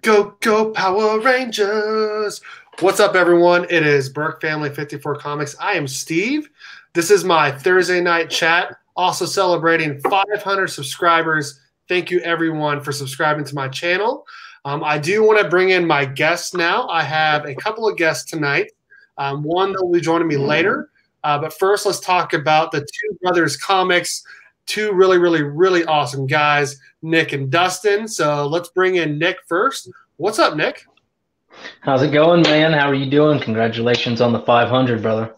Go, go, Power Rangers. What's up, everyone? It is Berkfamily54comics. I am Steve. This is my Thursday night chat, also celebrating 500 subscribers. Thank you, everyone, for subscribing to my channel. I do want to bring in my guests now. I have a couple of guests tonight. One that will be joining me later. But first, let's talk about the Two Brothers Comics. Two really awesome guys, Nick and Dustin. So let's bring in Nick first. What's up, Nick? How's it going, man? How are you doing? Congratulations on the 500, brother.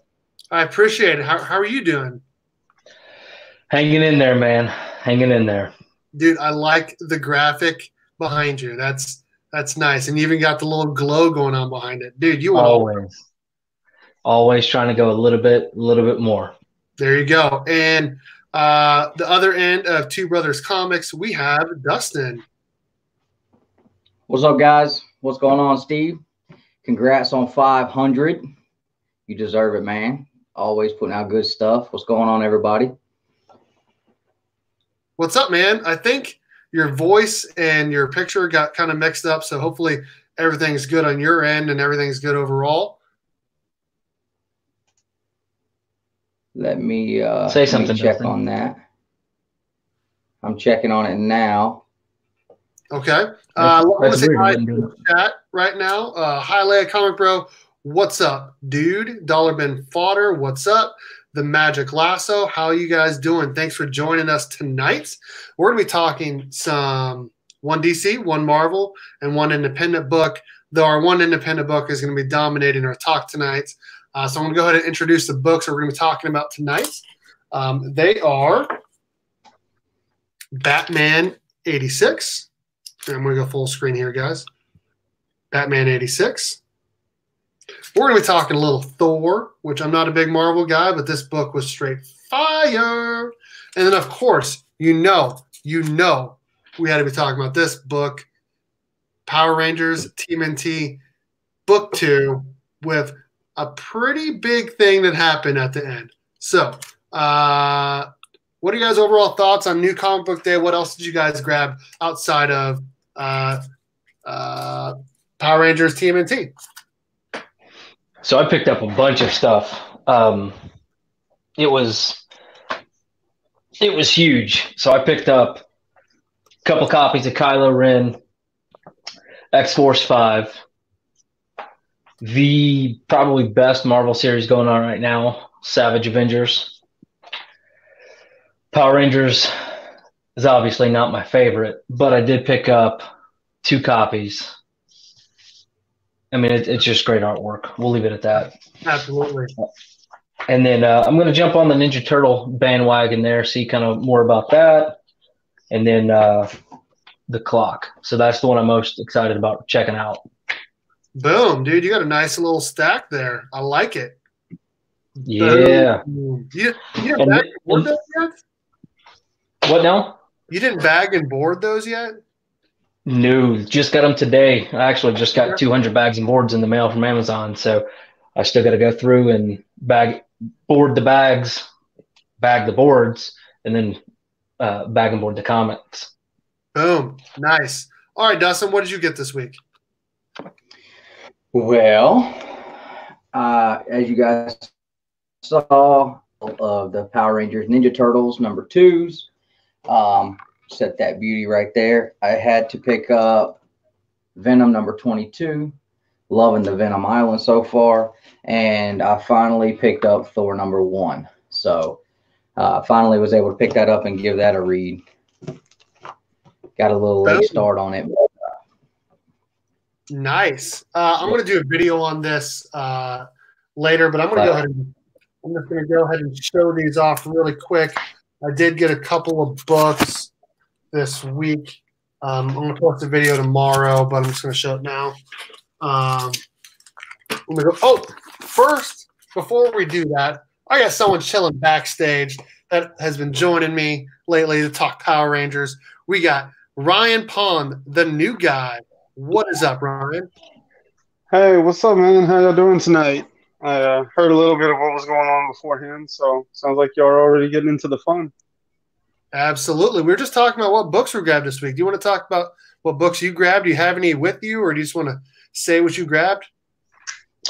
I appreciate it. How are you doing? Hanging in there, man. Hanging in there. Dude, I like the graphic behind you. That's nice. And you even got the little glow going on behind it. Dude, you always trying to go a little bit more. There you go. And the other end of Two Brothers Comics, we have Dustin. What's up, guys? What's going on, Steve? Congrats on 500. You deserve it, man. Always putting out good stuff. What's going on, everybody? What's up, man? I think your voice and your picture got kind of mixed up, so hopefully everything's good on your end and everything's good overall. Let me say something. Check on that. I'm checking on it now. Okay. Let's say hi to the chat right now. Hi, Leia Comic Bro. What's up, dude? Dollar Bin Fodder. What's up? The Magic Lasso. How are you guys doing? Thanks for joining us tonight. We're going to be talking some one DC, one Marvel, and one independent book, though our one independent book is going to be dominating our talk tonight. So I'm going to go ahead and introduce the books that we're going to be talking about tonight. They are Batman 86. And I'm going to go full screen here, guys. Batman 86. We're going to be talking a little Thor, which I'm not a big Marvel guy, but this book was straight fire. And then, of course, you know, we had to be talking about this book, Power Rangers TMNT Book 2, with a pretty big thing that happened at the end. So, what are you guys' overall thoughts on New Comic Book Day? What else did you guys grab outside of Power Rangers TMNT? So I picked up a bunch of stuff. It was huge. So I picked up a couple copies of Kylo Ren, X-Force 5, the probably best Marvel series going on right now, Savage Avengers. Power Rangers is obviously not my favorite, but I did pick up 2 copies. I mean, it's just great artwork. We'll leave it at that. Absolutely. And then I'm going to jump on the Ninja Turtle bandwagon there, see kind of more about that. And then the clock. So that's the one I'm most excited about checking out. Boom, dude. You got a nice little stack there. I like it. Yeah. Boom. You didn't bag and board those yet? What now? You didn't bag and board those yet? No, just got them today. I actually just got 200 bags and boards in the mail from Amazon, so I still got to go through and board the bags, bag the boards, and then bag and board the comics. Boom, nice. All right, Dustin, what did you get this week? Well, as you guys saw, the Power Rangers Ninja Turtles #2s. Set that beauty right there. I had to pick up Venom #22. Loving the Venom Island so far. And I finally picked up Thor #1. So finally was able to pick that up and give that a read. Got a little late start on it. Nice. I'm going to do a video on this later, but I'm just going to go ahead and show these off really quick. I did get a couple of books this week. I'm going to post a video tomorrow, but I'm just going to show it now. First, before we do that, I got someone chilling backstage that has been joining me lately to talk Power Rangers. We got Ryan Parrott, the new guy. What is up, Ryan? Hey, what's up, man? How y'all doing tonight? I heard a little bit of what was going on beforehand, so sounds like y'all are already getting into the fun. Absolutely. We were just talking about what books we grabbed this week. Do you want to talk about what books you grabbed. Do you have any with you, or do you just want to say what you grabbed?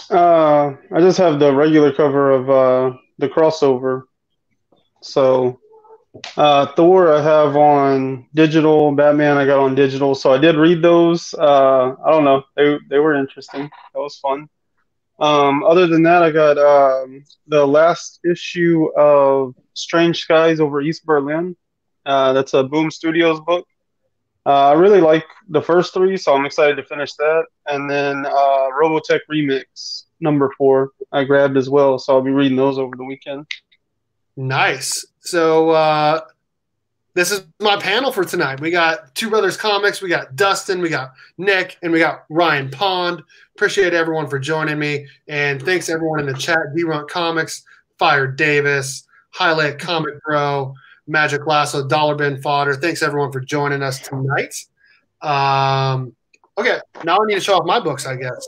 I just have the regular cover of the crossover. So Thor I have on digital, Batman I got on digital. So I did read those. I don't know. They were interesting. That was fun. Other than that, I got the last issue of Strange Skies over East Berlin. That's a Boom Studios book. I really like the first three, so I'm excited to finish that. And then Robotech Remix #4 I grabbed as well, so I'll be reading those over the weekend. Nice. So this is my panel for tonight. We got Two Brothers Comics, we got Dustin, we got Nick, and we got Ryan Pond. Appreciate everyone for joining me, and thanks everyone in the chat. D-Run-Comics, Fire Davis, Highlight Comic Bro, Magic Lasso, Dollar Bin Fodder. Thanks everyone for joining us tonight. Okay, now I need to show off my books, I guess.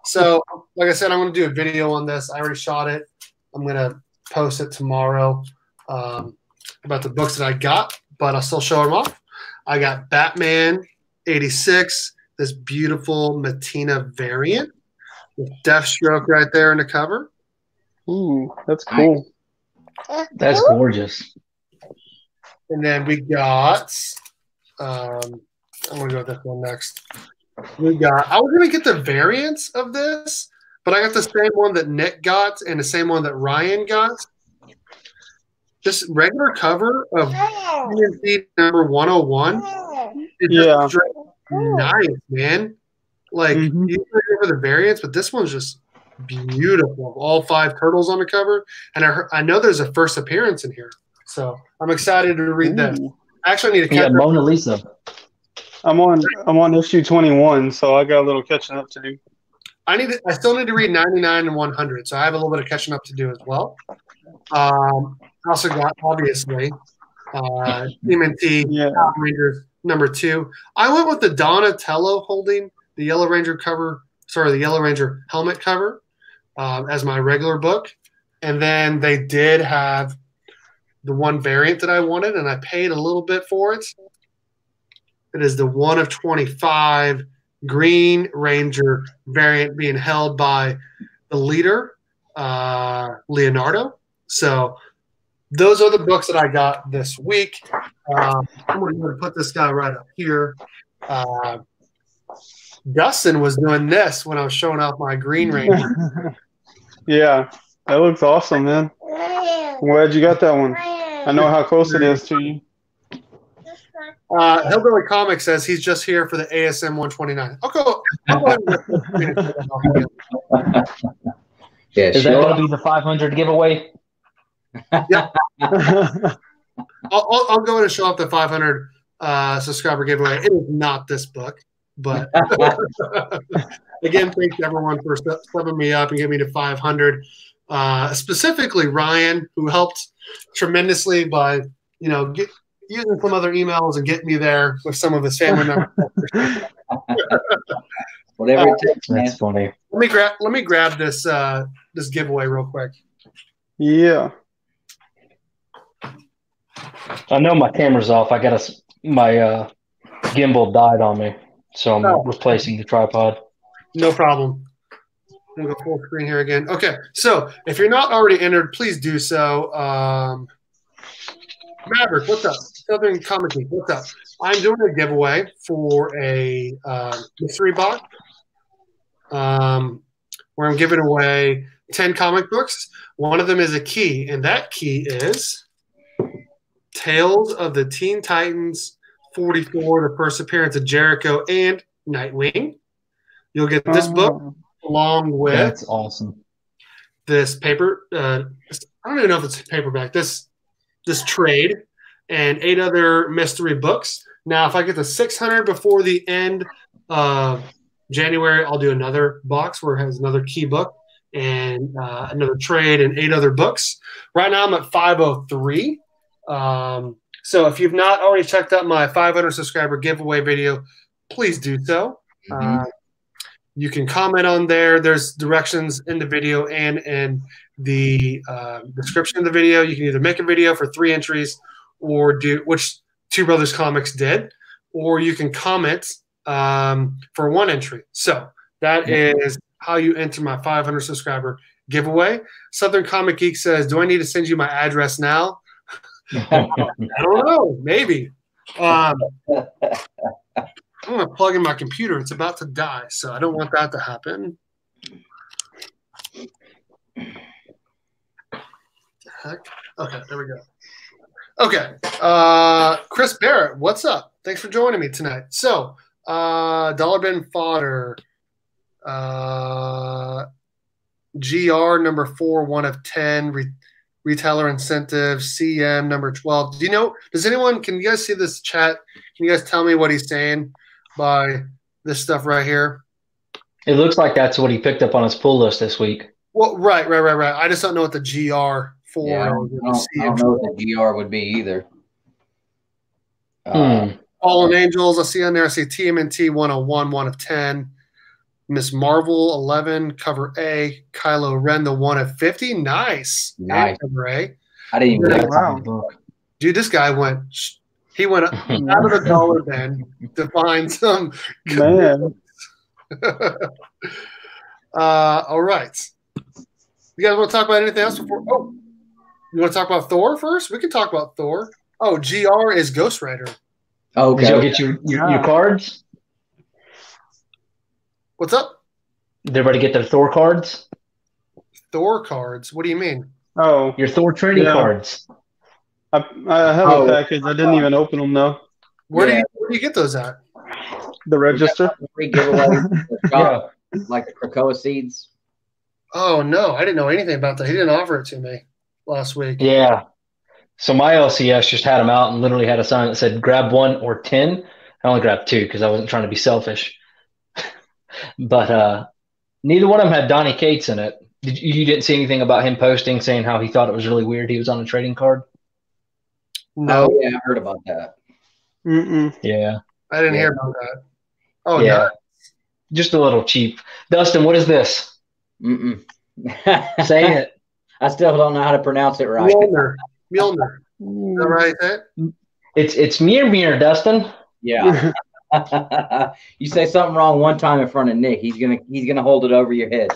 So, like I said, I'm going to do a video on this. I already shot it. I'm going to post it tomorrow about the books that I got, but I'll still show them off. I got Batman 86, this beautiful Matina variant with Deathstroke right there in the cover. Ooh, that's cool. That's gorgeous. And then we got, I'm going to go with this one next. We got, I was going to get the variants of this, but I got the same one that Nick got and the same one that Ryan got. Just regular cover of TMNT number 101. It's just nice, man. Like, you can for the variants, but this one's just beautiful. All 5 turtles on the cover. And I know there's a first appearance in here. So I'm excited to read this. I actually need to catch up. Mona Lisa. I'm on issue 21, so I got a little catching up to do. I still need to read 99 and 100, so I have a little bit of catching up to do as well. I also got, obviously, TMNT Power Rangers #2. I went with the Donatello holding the Yellow Ranger cover, the Yellow Ranger helmet cover as my regular book. And then they did have the one variant that I wanted, and I paid a little bit for it. It is the 1 of 25 Green Ranger variant being held by the leader, Leonardo. So those are the books that I got this week. I'm going to put this guy right up here. Dustin was doing this when I was showing off my Green Ranger. Yeah, that looks awesome, man. I'm glad you got that one. I know how close it is to you. Hillbilly Comics says he's just here for the ASM 129. I'll go Yeah, is that going to be the 500 giveaway? Yeah. I'll go in and show off the 500 subscriber giveaway. It is not this book, but again, thanks everyone for stepping me up and getting me to 500. Specifically Ryan, who helped tremendously by using some other emails and getting me there with some of his family members. Whatever it takes, man. That's funny. Let me grab this this giveaway real quick. Yeah. I know my camera's off. I got my gimbal died on me, so I'm replacing the tripod. No problem. I'm going to go full screen here again. Okay, so if you're not already entered, please do so. Maverick, what's up? Southern Comic Geek, what's up? I'm doing a giveaway for a mystery box where I'm giving away 10 comic books. One of them is a key, and that key is Tales of the Teen Titans 44, the first appearance of Jericho and Nightwing. You'll get this book along with that's awesome. This paper. I don't even know if it's paperback. This trade and 8 other mystery books. Now, if I get to 600 before the end of January, I'll do another box where it has another key book and another trade and 8 other books. Right now, I'm at 503. So if you've not already checked out my 500 subscriber giveaway video, please do so. You can comment on there. There's directions in the video and in the description of the video. You can either make a video for 3 entries or do, which Two Brothers Comics did, or you can comment for one entry. So that is how you enter my 500 subscriber giveaway. Southern Comic Geek says, do I need to send you my address now? I don't know. Maybe. I'm going to plug in my computer. It's about to die, so I don't want that to happen. Heck? Okay, there we go. Okay. Chris Barrett, what's up? Thanks for joining me tonight. So, Dollar Bin Fodder, GR number 4, 1 of 10, retailer incentive, CM number 12. Do you know, can you guys see this chat? Can you guys tell me what he's saying by this stuff right here? It looks like that's what he picked up on his pull list this week. Well, right. I just don't know what the GR for. Yeah, I don't know what the GR would be either. Fallen Angels, I see on there. I see TMNT 101, 1 of 10. Miss Marvel 11, cover A. Kylo Ren, the 1 of 50. Nice. Cover A. I didn't even know. Wow. Dude, this guy went out of the dollar bin to find some. Man. All right. You guys want to talk about anything else before? Oh, you want to talk about Thor first? We can talk about Thor. Oh, GR is Ghost Rider. Okay. Did you get your cards? What's up? Did everybody get their Thor cards? Thor cards? What do you mean? Oh, Your Thor trading cards. I have a package. I didn't even open them though. Where do you get those at? The register. Free giveaway. Like the Krakoa seeds. Oh no, I didn't know anything about that. He didn't offer it to me last week. Yeah. So my LCS just had them out and literally had a sign that said grab 1 or 10. I only grabbed 2 because I wasn't trying to be selfish. But neither one of them had Donny Cates in it. You didn't see anything about him posting saying how he thought it was really weird he was on a trading card? No. Oh, yeah, I heard about that. Yeah. I didn't hear about that. Oh, yeah. No. Just a little cheap. Dustin, what is this? Say it. I still don't know how to pronounce it right. Mjolnir. Is that right? It's Mir, Dustin. Yeah. You say something wrong one time in front of Nick, he's gonna hold it over your head.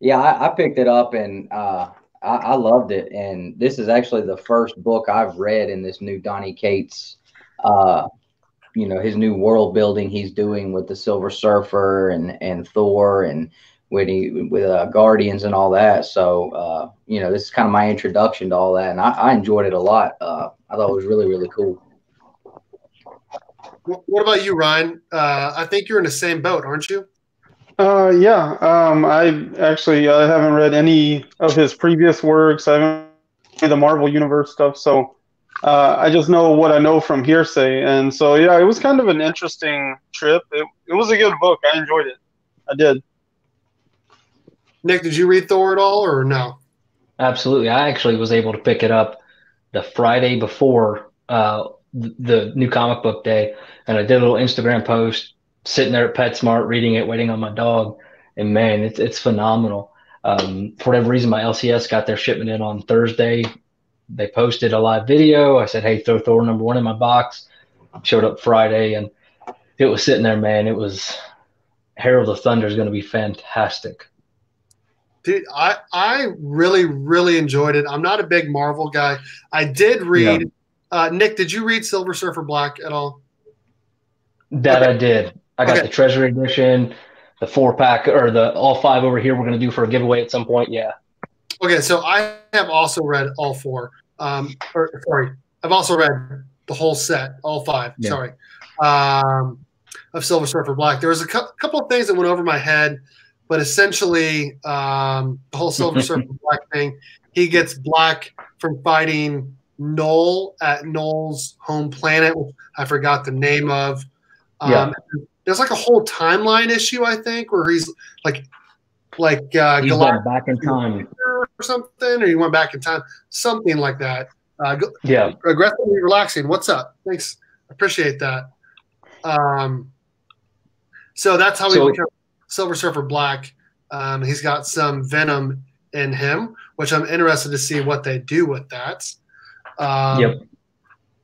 Yeah, I picked it up and I loved it. And this is actually the first book I've read in this new Donny Cates, his new world building he's doing with the Silver Surfer and Thor and with Guardians and all that. So, this is kind of my introduction to all that. And I enjoyed it a lot. I thought it was really, really cool. What about you, Ryan? I think you're in the same boat, aren't you? Yeah. I haven't read any of his previous works. I haven't read the Marvel Universe stuff. So I just know what I know from hearsay. And so, yeah, it was kind of an interesting trip. It was a good book. I enjoyed it. I did. Nick, did you read Thor at all or no? Absolutely. I actually was able to pick it up the Friday before the new comic book day. And I did a little Instagram post sitting there at PetSmart reading it, waiting on my dog. And man, it's phenomenal. For whatever reason, my LCS got their shipment in on Thursday. They posted a live video. I said, hey, throw Thor number 1 in my box. Showed up Friday and it was sitting there, man. It was Herald of Thunder is going to be fantastic. Dude, I really, really enjoyed it. I'm not a big Marvel guy. I did read Nick, did you read Silver Surfer Black at all? That I did. I got the Treasury Edition, the 4-pack, or the all 5 over here we're going to do for a giveaway at some point. Yeah. Okay, so I have also read all 4. I've also read the whole set, all 5. Yeah. Sorry, of Silver Surfer Black. There was a couple of things that went over my head, but essentially the whole Silver Surfer Black thing. He gets black from fighting Null at Null's home planet, which I forgot the name of. There's like a whole timeline issue, I think, where he's like he's going back in time or something, or he went back in time, something like that. Aggressively relaxing. What's up? Thanks, appreciate that. So that's how he becomes Silver Surfer Black. He's got some venom in him, which I'm interested to see what they do with that.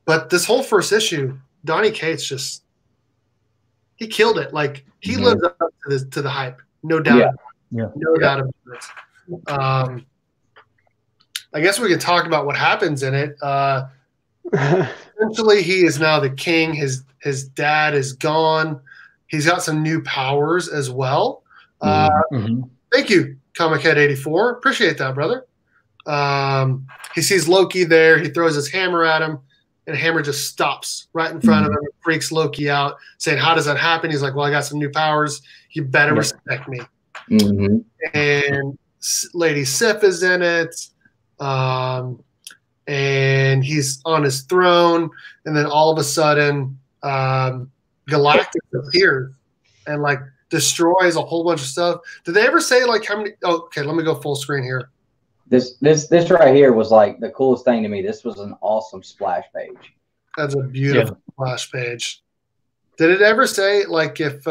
But this whole first issue, Donny Cates just he killed it. Like he lives up to the hype, no doubt. No doubt about it. I guess we can talk about what happens in it. Essentially, he is now the king. His dad is gone. He's got some new powers as well. Thank you, ComicHead84. Appreciate that, brother. He sees Loki there. He throws his hammer at him, and Hammer just stops right in front of him and freaks Loki out, saying, "How does that happen?" He's like, "Well, I got some new powers. You better respect me." And Lady Sif is in it. And he's on his throne, and then all of a sudden, Galactus appears and like destroys a whole bunch of stuff. Did they ever say like how many? Oh, okay, let me go full screen here. This right here was like the coolest thing to me. This was an awesome splash page. That's a beautiful splash page. Did it ever say like if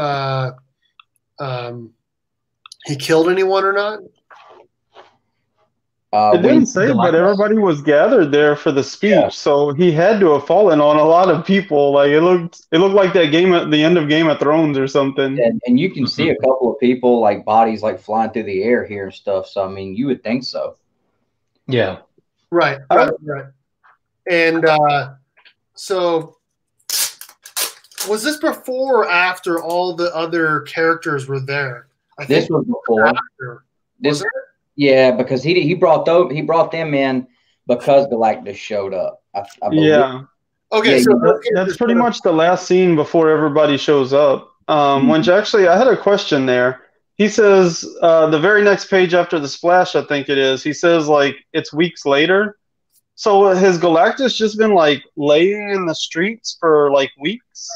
he killed anyone or not? It didn't say, but everybody was gathered there for the speech, so he had to have fallen on a lot of people. Like it looked like that game at the end of Game of Thrones or something. And you can see a couple of people like bodies like flying through the air here and stuff. So I mean, you would think so. Yeah. Right. And so was this before or after all the other characters were there? I think this was before. After. Was it? Yeah, because he brought them in because Galactus showed up. I believe. Yeah. Okay, yeah, so that's pretty much the last scene before everybody shows up. Which actually, I had a question there. He says the very next page after the splash, I think it is. He says like it's weeks later. So has Galactus just been like laying in the streets for like weeks?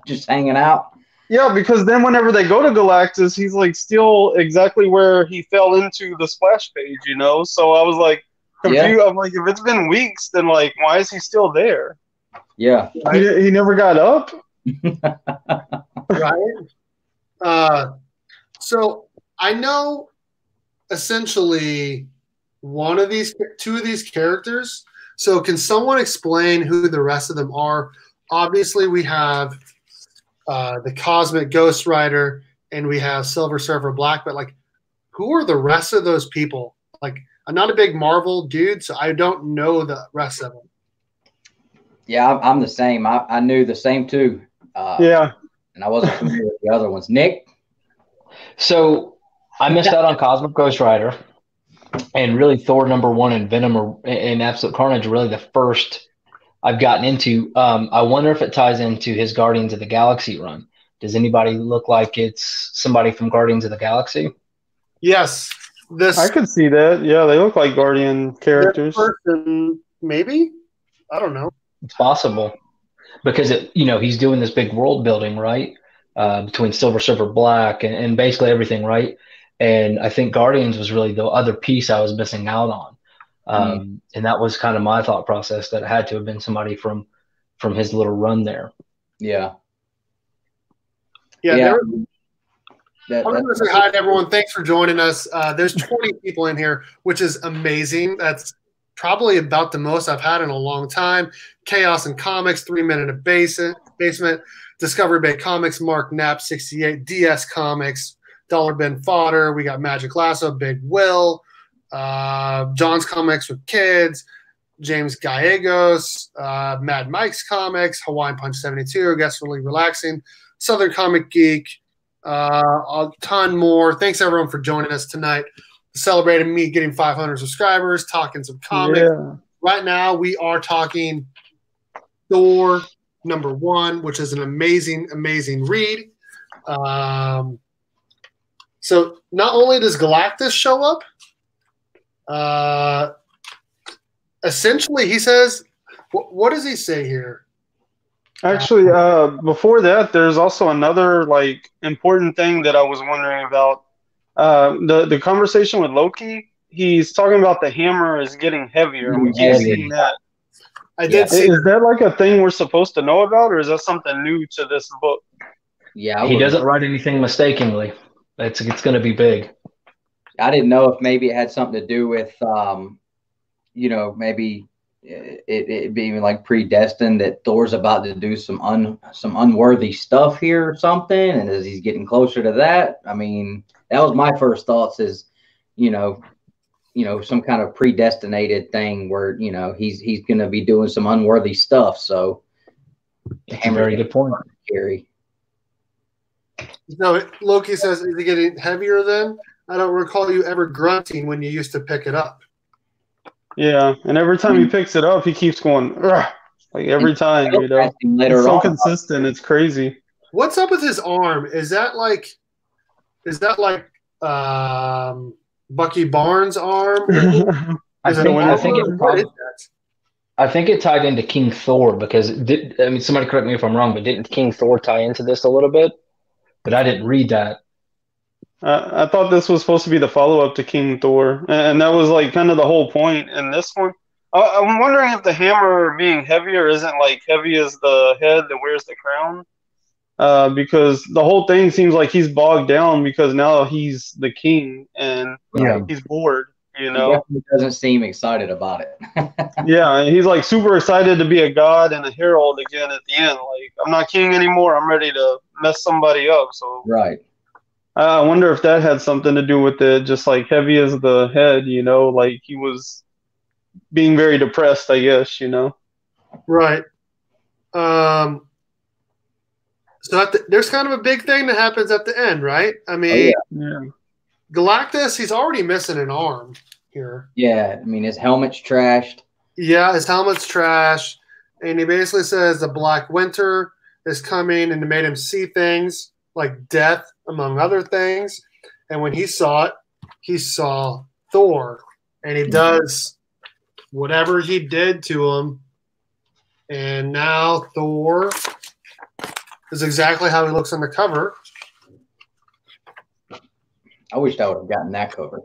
Just hanging out. Yeah, because then whenever they go to Galactus, he's like still exactly where he fell into the splash page, you know? So I was like confused. Yeah. I'm like, if it's been weeks, then like, why is he still there? Yeah. He never got up? Right. So I know essentially two of these characters. So can someone explain who the rest of them are? Obviously, we have the Cosmic Ghost Rider, and we have Silver Surfer Black, but like, who are the rest of those people? Like, I'm not a big Marvel dude, so I don't know the rest of them. Yeah, I'm the same. I knew the same too. And I wasn't familiar with the other ones. Nick? So I missed out on Cosmic Ghost Rider, and really Thor #1 and Venom and Absolute Carnage are really the first I've gotten into. I wonder if it ties into his Guardians of the Galaxy run. Does anybody look like it's somebody from Guardians of the Galaxy? Yes. I could see that. Yeah, they look like Guardian characters. Person, maybe? I don't know. It's possible. Because, he's doing this big world building, right? Between Silver Surfer Black and basically everything, right? And I think Guardians was really the other piece I was missing out on. And that was kind of my thought process, that it had to have been somebody from his little run there. Yeah. I'm going to say hi to everyone. Thanks for joining us. There's 20 people in here, which is amazing. That's probably about the most I've had in a long time. Chaos and Comics, 3 Minute of Basement, Discovery Bay Comics, Mark Knapp, 68, DS Comics, Dollar Bin Fodder. We got Magic Lasso, Big Will, John's Comics with Kids, James Gallegos, Mad Mike's Comics, Hawaiian Punch 72, Guess Really Relaxing, Southern Comic Geek, a ton more. Thanks everyone for joining us tonight, celebrating me getting 500 subscribers, talking some comics. Yeah. Right now we are talking Thor #1, which is an amazing read. So not only does Galactus show up, essentially he says, what does he say here? Actually, before that, there's also another like important thing that I was wondering about. The conversation with Loki, he's talking about the hammer is getting heavier, and we keep seeing that. I did see. Is that like a thing we're supposed to know about, or is that something new to this book? Yeah, he doesn't write anything mistakenly. It's going to be big. I didn't know if maybe it had something to do with, maybe it being like predestined that Thor's about to do some unworthy stuff here or something, and as he's getting closer to that, I mean, that was my first thoughts is, some kind of predestinated thing where he's going to be doing some unworthy stuff. So that's a very good point. Scary. No, Loki says, is it getting heavier then? I don't recall you ever grunting when you used to pick it up. Yeah, and every time he picks it up, he keeps going, "Ugh," like every time, It's so consistent, it's crazy. What's up with his arm? Is that like Bucky Barnes' arm? I think it tied into King Thor because somebody correct me if I'm wrong, but didn't King Thor tie into this a little bit? But I didn't read that. I thought this was supposed to be the follow-up to King Thor, and that was like kind of the whole point in this one. I'm wondering if the hammer being heavier isn't like heavy as the head that wears the crown, because the whole thing seems like he's bogged down because now he's the king and he's bored. He definitely doesn't seem excited about it. Yeah, he's like super excited to be a god and a herald again at the end. Like, I'm not king anymore. I'm ready to mess somebody up. So right. I wonder if that had something to do with it, just like heavy as the head, like he was being very depressed, I guess, Right. So there's kind of a big thing that happens at the end, right? I mean, Galactus, he's already missing an arm here. Yeah, I mean, his helmet's trashed. Yeah, his helmet's trashed. And he basically says the Black Winter is coming and it made him see things like death, among other things. And when he saw it, he saw Thor. And he does whatever he did to him. And now Thor is exactly how he looks on the cover. I wish I would have gotten that cover.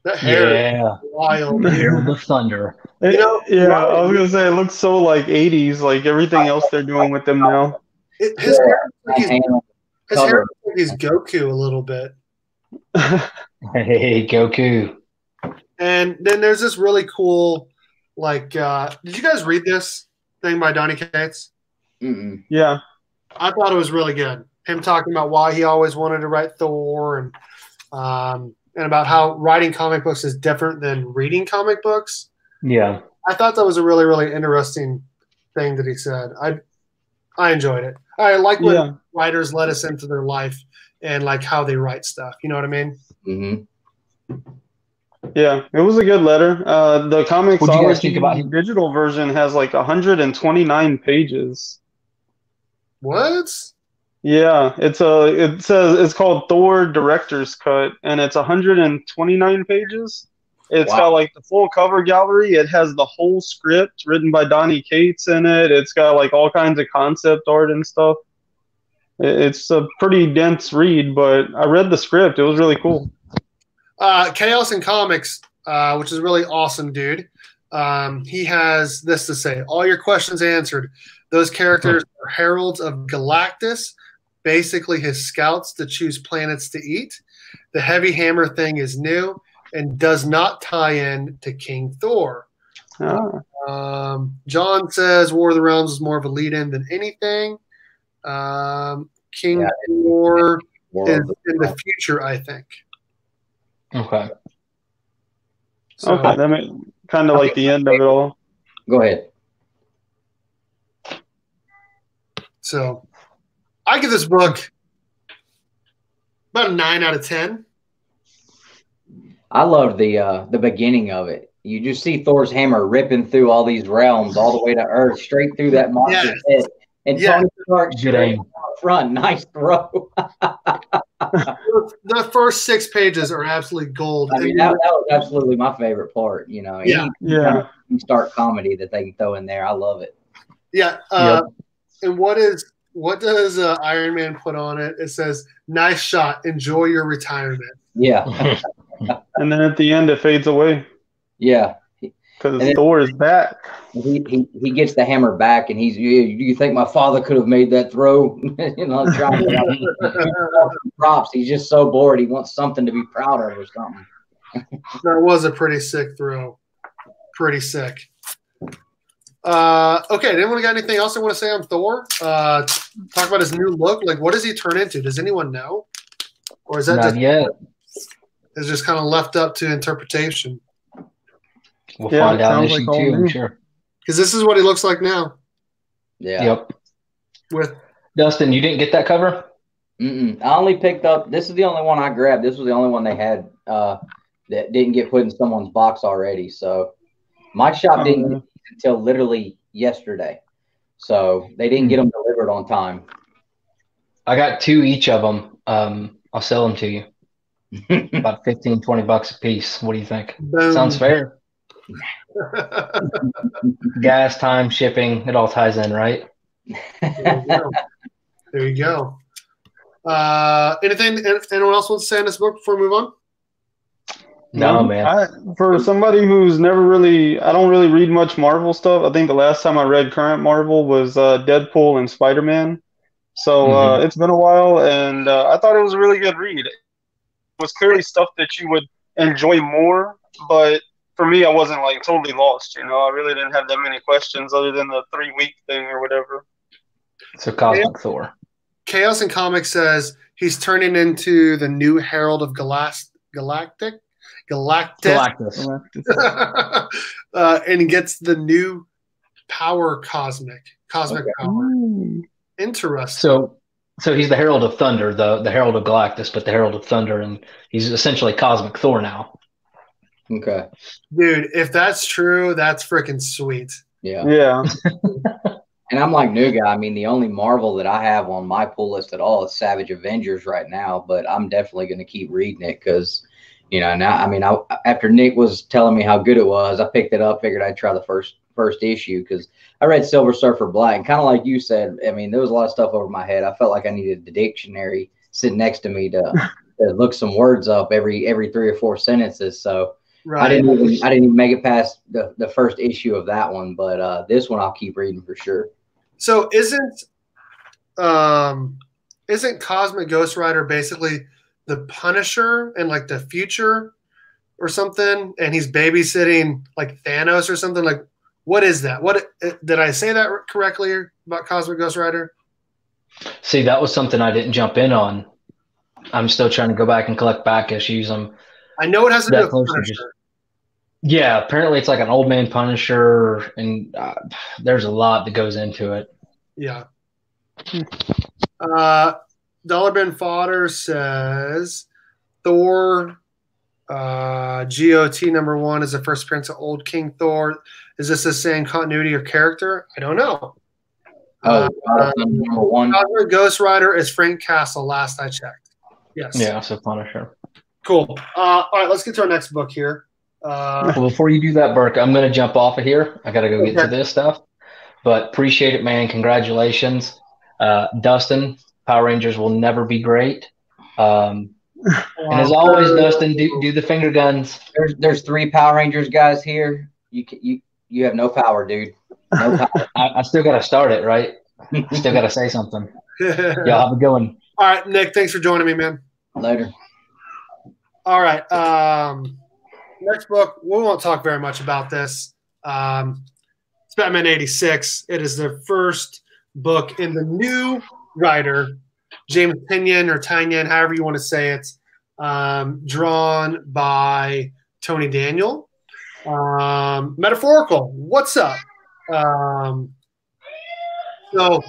That hair is wild. Hair of thunder. I was gonna say it looks so like 80s, like everything else they're doing with them now. His hair looks like he's Goku a little bit. Hey, Goku. And then there's this really cool, did you guys read this thing by Donny Cates? Yeah. I thought it was really good. Him talking about why he always wanted to write Thor and about how writing comic books is different than reading comic books. Yeah. I thought that was a really, really interesting thing that he said. I enjoyed it. I like when writers let us into their life and like how they write stuff. You know what I mean? Mm-hmm. Yeah, it was a good letter. The Comicsology digital version has like 129 pages. What? Yeah, it's called Thor Director's Cut, and it's 129 pages. It's got like the full cover gallery. It has the whole script written by Donny Cates in it. It's got like all kinds of concept art and stuff. It's a pretty dense read, but I read the script. It was really cool. Chaos in Comics, which is really awesome, dude. He has this to say: all your questions answered. Those characters are heralds of Galactus, basically his scouts to choose planets to eat. The heavy hammer thing is new and does not tie in to King Thor. John says War of the Realms is more of a lead-in than anything. King Thor is in the future, I think. Okay. So, okay, that makes kind of like the end of it all. Go ahead. So, I give this book about a 9 out of 10. I loved the beginning of it. You just see Thor's hammer ripping through all these realms, all the way to Earth, straight through that monster's head. And Tony Stark straight out front. Nice throw. The first 6 pages are absolutely gold. I mean, that was absolutely my favorite part. You know, any Stark comedy that they can throw in there. I love it. Yeah. And what does Iron Man put on it? It says, "Nice shot. Enjoy your retirement." Yeah. And then at the end, it fades away. Yeah. Because Thor is back. He gets the hammer back, and he's. Do you think my father could have made that throw? Trying to props. He's just so bored. He wants something to be proud of or something. That was a pretty sick throw. Pretty sick. Okay, anyone got anything else I want to say on Thor? Talk about his new look. Like, what does he turn into? Does anyone know? Or is that Not yet. It's just kind of left up to interpretation? We'll find out in issue 2, I'm sure. Because this is what he looks like now. Yeah. Yep. With Dustin, you didn't get that cover? I only picked up. This is the only one I grabbed. This was the only one they had that didn't get put in someone's box already. So my shop didn't get until literally yesterday. So they didn't get them delivered on time. I got 2 each of them. I'll sell them to you. About $15-20 a piece. What do you think? Boom. Sounds fair. Gas, time, shipping, it all ties in, right? There you go. Anything anyone else wants to say on this book before we move on? No, man. For somebody who's never really, I don't really read much Marvel stuff. I think the last time I read current Marvel was Deadpool and Spider-Man. So it's been a while, and I thought it was a really good read. It was clearly stuff that you would enjoy more, but for me, I wasn't like totally lost. You know, I really didn't have that many questions other than the 3-week thing or whatever. So Cosmic Thor. Chaos in Comics says he's turning into the new Herald of Galactus. And he gets the new power cosmic power. Interesting. So he's the Herald of Thunder, the Herald of Galactus, but the Herald of Thunder, and he's essentially Cosmic Thor now. Okay. Dude, if that's true, that's freaking sweet. Yeah. And I'm like Nuexguy. I mean, the only Marvel that I have on my pull list at all is Savage Avengers right now, but I'm definitely going to keep reading it because, you know, now, I mean, after Nick was telling me how good it was, I picked it up, figured I'd try the first issue because I read Silver Surfer Black, and kind of like you said, I mean, there was a lot of stuff over my head. I felt like I needed the dictionary sitting next to me to look some words up every 3 or 4 sentences. So right. I didn't even make it past the first issue of that one, but this one I'll keep reading for sure. So isn't Cosmic Ghost Rider basically the Punisher in like the future or something, and he's babysitting like Thanos or something? Like, what is that? What did I say that correctly about Cosmic Ghost Rider? See, that was something I didn't jump in on. I'm still trying to go back and collect back issues. I know it has to do with Punisher. Yeah, apparently it's like an old man Punisher, and there's a lot that goes into it. Yeah. Dollar Bin Fodder says Thor GOT #1 is the first appearance of Old King Thor. Is this the same continuity or character? I don't know. #1. Ghost Rider is Frank Castle, last I checked. Yes. Yeah, so Punisher. Cool. All right, let's get to our next book here. Well, before you do that, Burke, I'm going to jump off of here. I got to go get to this stuff. But appreciate it, man. Congratulations. Dustin, Power Rangers will never be great. And as always, Dustin, do the finger guns. There's 3 Power Rangers guys here. You have no power, dude. No power. I still got to start it, right? I still got to say something. Y'all have a good one. All right, Nick, thanks for joining me, man. Later. All right. Next book, we won't talk very much about this. It's Batman 86. It is the first book in the new writer, James Tynion or Tynion, however you want to say it, drawn by Tony Daniel. Metaphorical. What's up? So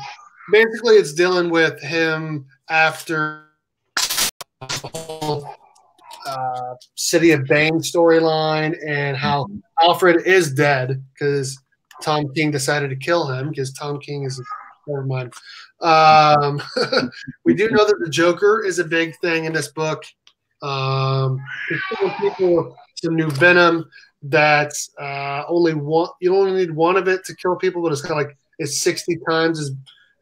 basically it's dealing with him after the whole City of Bane storyline and how Alfred is dead because Tom King decided to kill him because Tom King is never mind. We do know that the Joker is a big thing in this book. He's giving people some new venom that's you only need one of it to kill people, but it's kind of like it's 60 times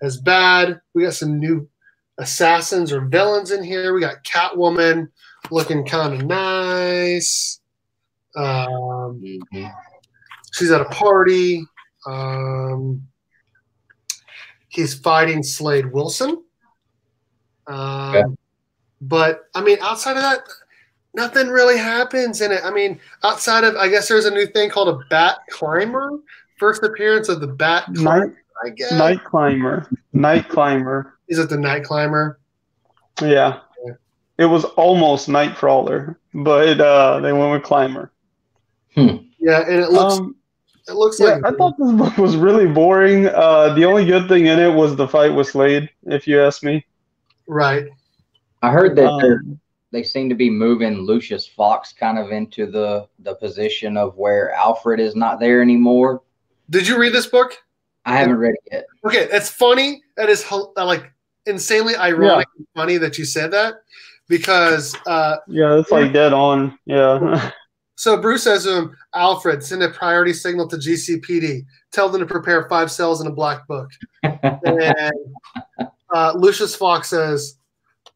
as bad. We got some new assassins or villains in here. We got Catwoman looking kind of nice. She's at a party. He's fighting Slade Wilson. Okay. But, I mean, outside of that, nothing really happens in it. I mean, outside of, I guess there's a new thing called a Bat Climber. First appearance of the Bat Climber, I guess. Night Climber. Night Climber. Is it the Night Climber? Yeah. It was almost Nightcrawler, but they went with Climber. Yeah, and it looks like. I thought this book was really boring. The only good thing in it was the fight with Slade, if you ask me. Right. I heard that they seem to be moving Lucius Fox kind of into the position of where Alfred is not there anymore. Did you read this book? I haven't read it yet. Okay, it's funny. That is like insanely ironic and funny that you said that because it's like dead on. Yeah. So Bruce says to him, Alfred, send a priority signal to GCPD. Tell them to prepare 5 cells in a black book. And Lucius Fox says,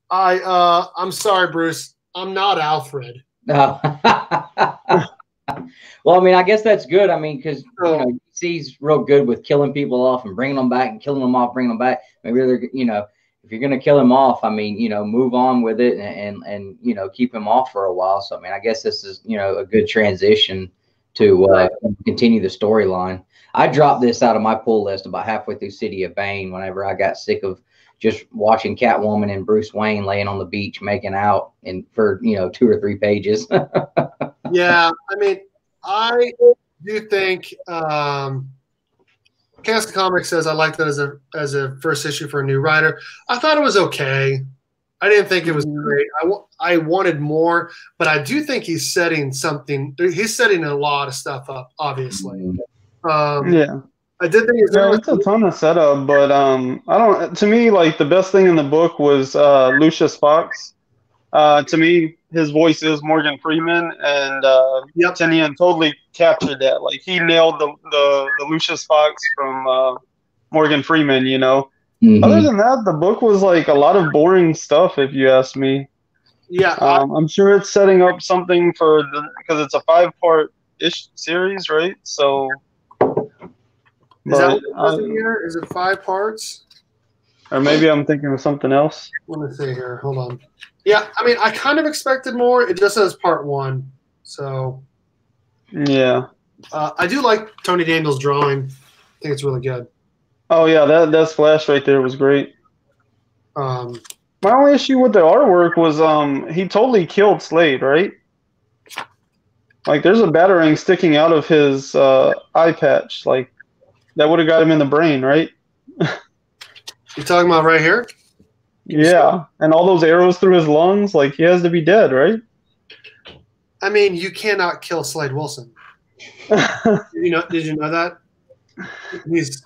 I'm sorry, Bruce. I'm not Alfred. No. Well, I mean, I guess that's good. I mean, because DC's real good with killing people off and bringing them back and killing them off, bringing them back. Maybe they're, if you're going to kill him off, I mean, move on with it and keep him off for a while. So, I mean, I guess this is, a good transition to continue the storyline. I dropped this out of my pull list about halfway through City of Bane whenever I got sick of just watching Catwoman and Bruce Wayne laying on the beach making out for 2 or 3 pages. Yeah, I mean, I do think Cast Comics says I liked that as a first issue for a new writer. I thought it was okay. I didn't think it was great. I wanted more, but I do think he's setting something. He's setting a lot of stuff up, obviously. I did think it's a ton of setup, but I don't. To me, like the best thing in the book was Lucius Fox. To me, his voice is Morgan Freeman, and Tynion totally captured that. Like he nailed the Lucius Fox from Morgan Freeman. Other than that, the book was like a lot of boring stuff, if you ask me. Yeah, I'm sure it's setting up something because it's a 5-part ish series, right? So. Is that what here? Is it 5 parts? Or maybe I'm thinking of something else. Let me see here. Hold on. Yeah, I mean, I kind of expected more. It just says part 1. So. Yeah. I do like Tony Daniel's drawing. I think it's really good. Oh, yeah, that splash right there was great. My only issue with the artwork was he totally killed Slade, right? Like, there's a batarang sticking out of his eye patch. Like, that would have got him in the brain, right? You talking about right here? Yeah, and all those arrows through his lungs, like he has to be dead, right? I mean, you cannot kill Slade Wilson. Did you know that? He's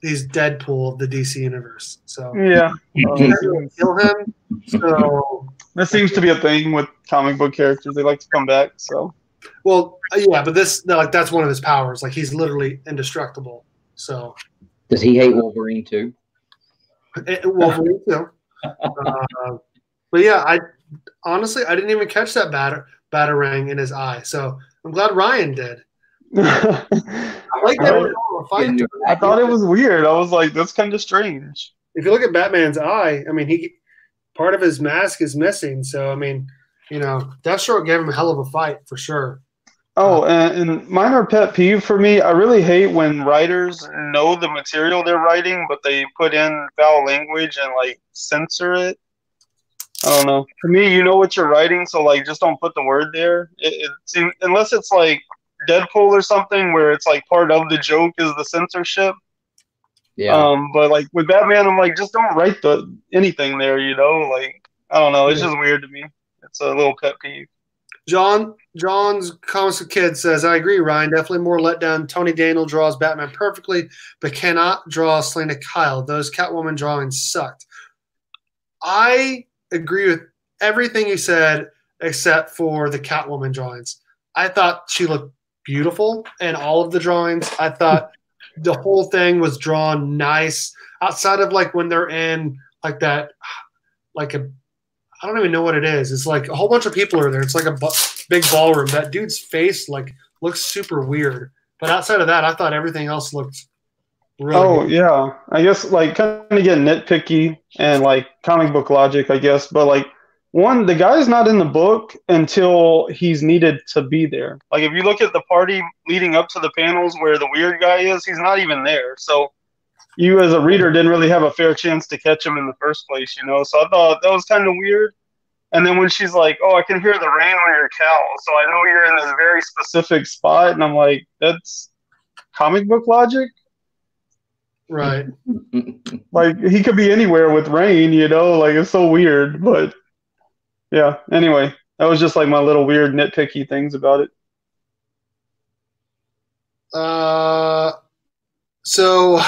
Deadpool of the DC universe. So yeah, you can't really kill him. So that seems to be a thing with comic book characters; they like to come back. So. Well, yeah, but that's one of his powers. Like he's literally indestructible. So. Does he hate Wolverine too? Wolverine too. But yeah, I honestly didn't even catch that batarang in his eye. So I'm glad Ryan did. I like that. I thought it was weird. I was like, that's kind of strange. If you look at Batman's eye, I mean, part of his mask is missing. So I mean, Deathstroke gave him a hell of a fight for sure. Oh, and minor pet peeve for me, I really hate when writers know the material they're writing, but they put in foul language and like censor it. I don't know. For me, you know what you're writing, so like just don't put the word there. It seems, unless it's like Deadpool or something where it's like part of the joke is the censorship. Yeah. But like with Batman, I'm like, just don't write anything there. Like I don't know. It's just weird to me. It's a little pet peeve. John's Comics for Kids says, I agree, Ryan. Definitely more letdown. Tony Daniel draws Batman perfectly, but cannot draw Selena Kyle. Those Catwoman drawings sucked. I agree with everything you said except for the Catwoman drawings. I thought she looked beautiful in all of the drawings. I thought the whole thing was drawn nice. Outside of like when they're in like that, like I don't even know what it is. It's like a whole bunch of people are there. It's like a big ballroom. That dude's face like looks super weird. But outside of that, I thought everything else looked really good. Yeah. I guess like kind of get nitpicky and like comic book logic, I guess. But like one, the guy's not in the book until he's needed to be there. Like if you look at the party leading up to the panels where the weird guy is, he's not even there. So you as a reader didn't really have a fair chance to catch him in the first place, you know? So I thought that was kind of weird. And then when she's like, "Oh, I can hear the rain on your cowl, so I know you're in this very specific spot," and I'm like, "That's comic book logic." Right. Like he could be anywhere with rain, you know? Like it's so weird, but yeah. Anyway, that was just like my little weird nitpicky things about it. So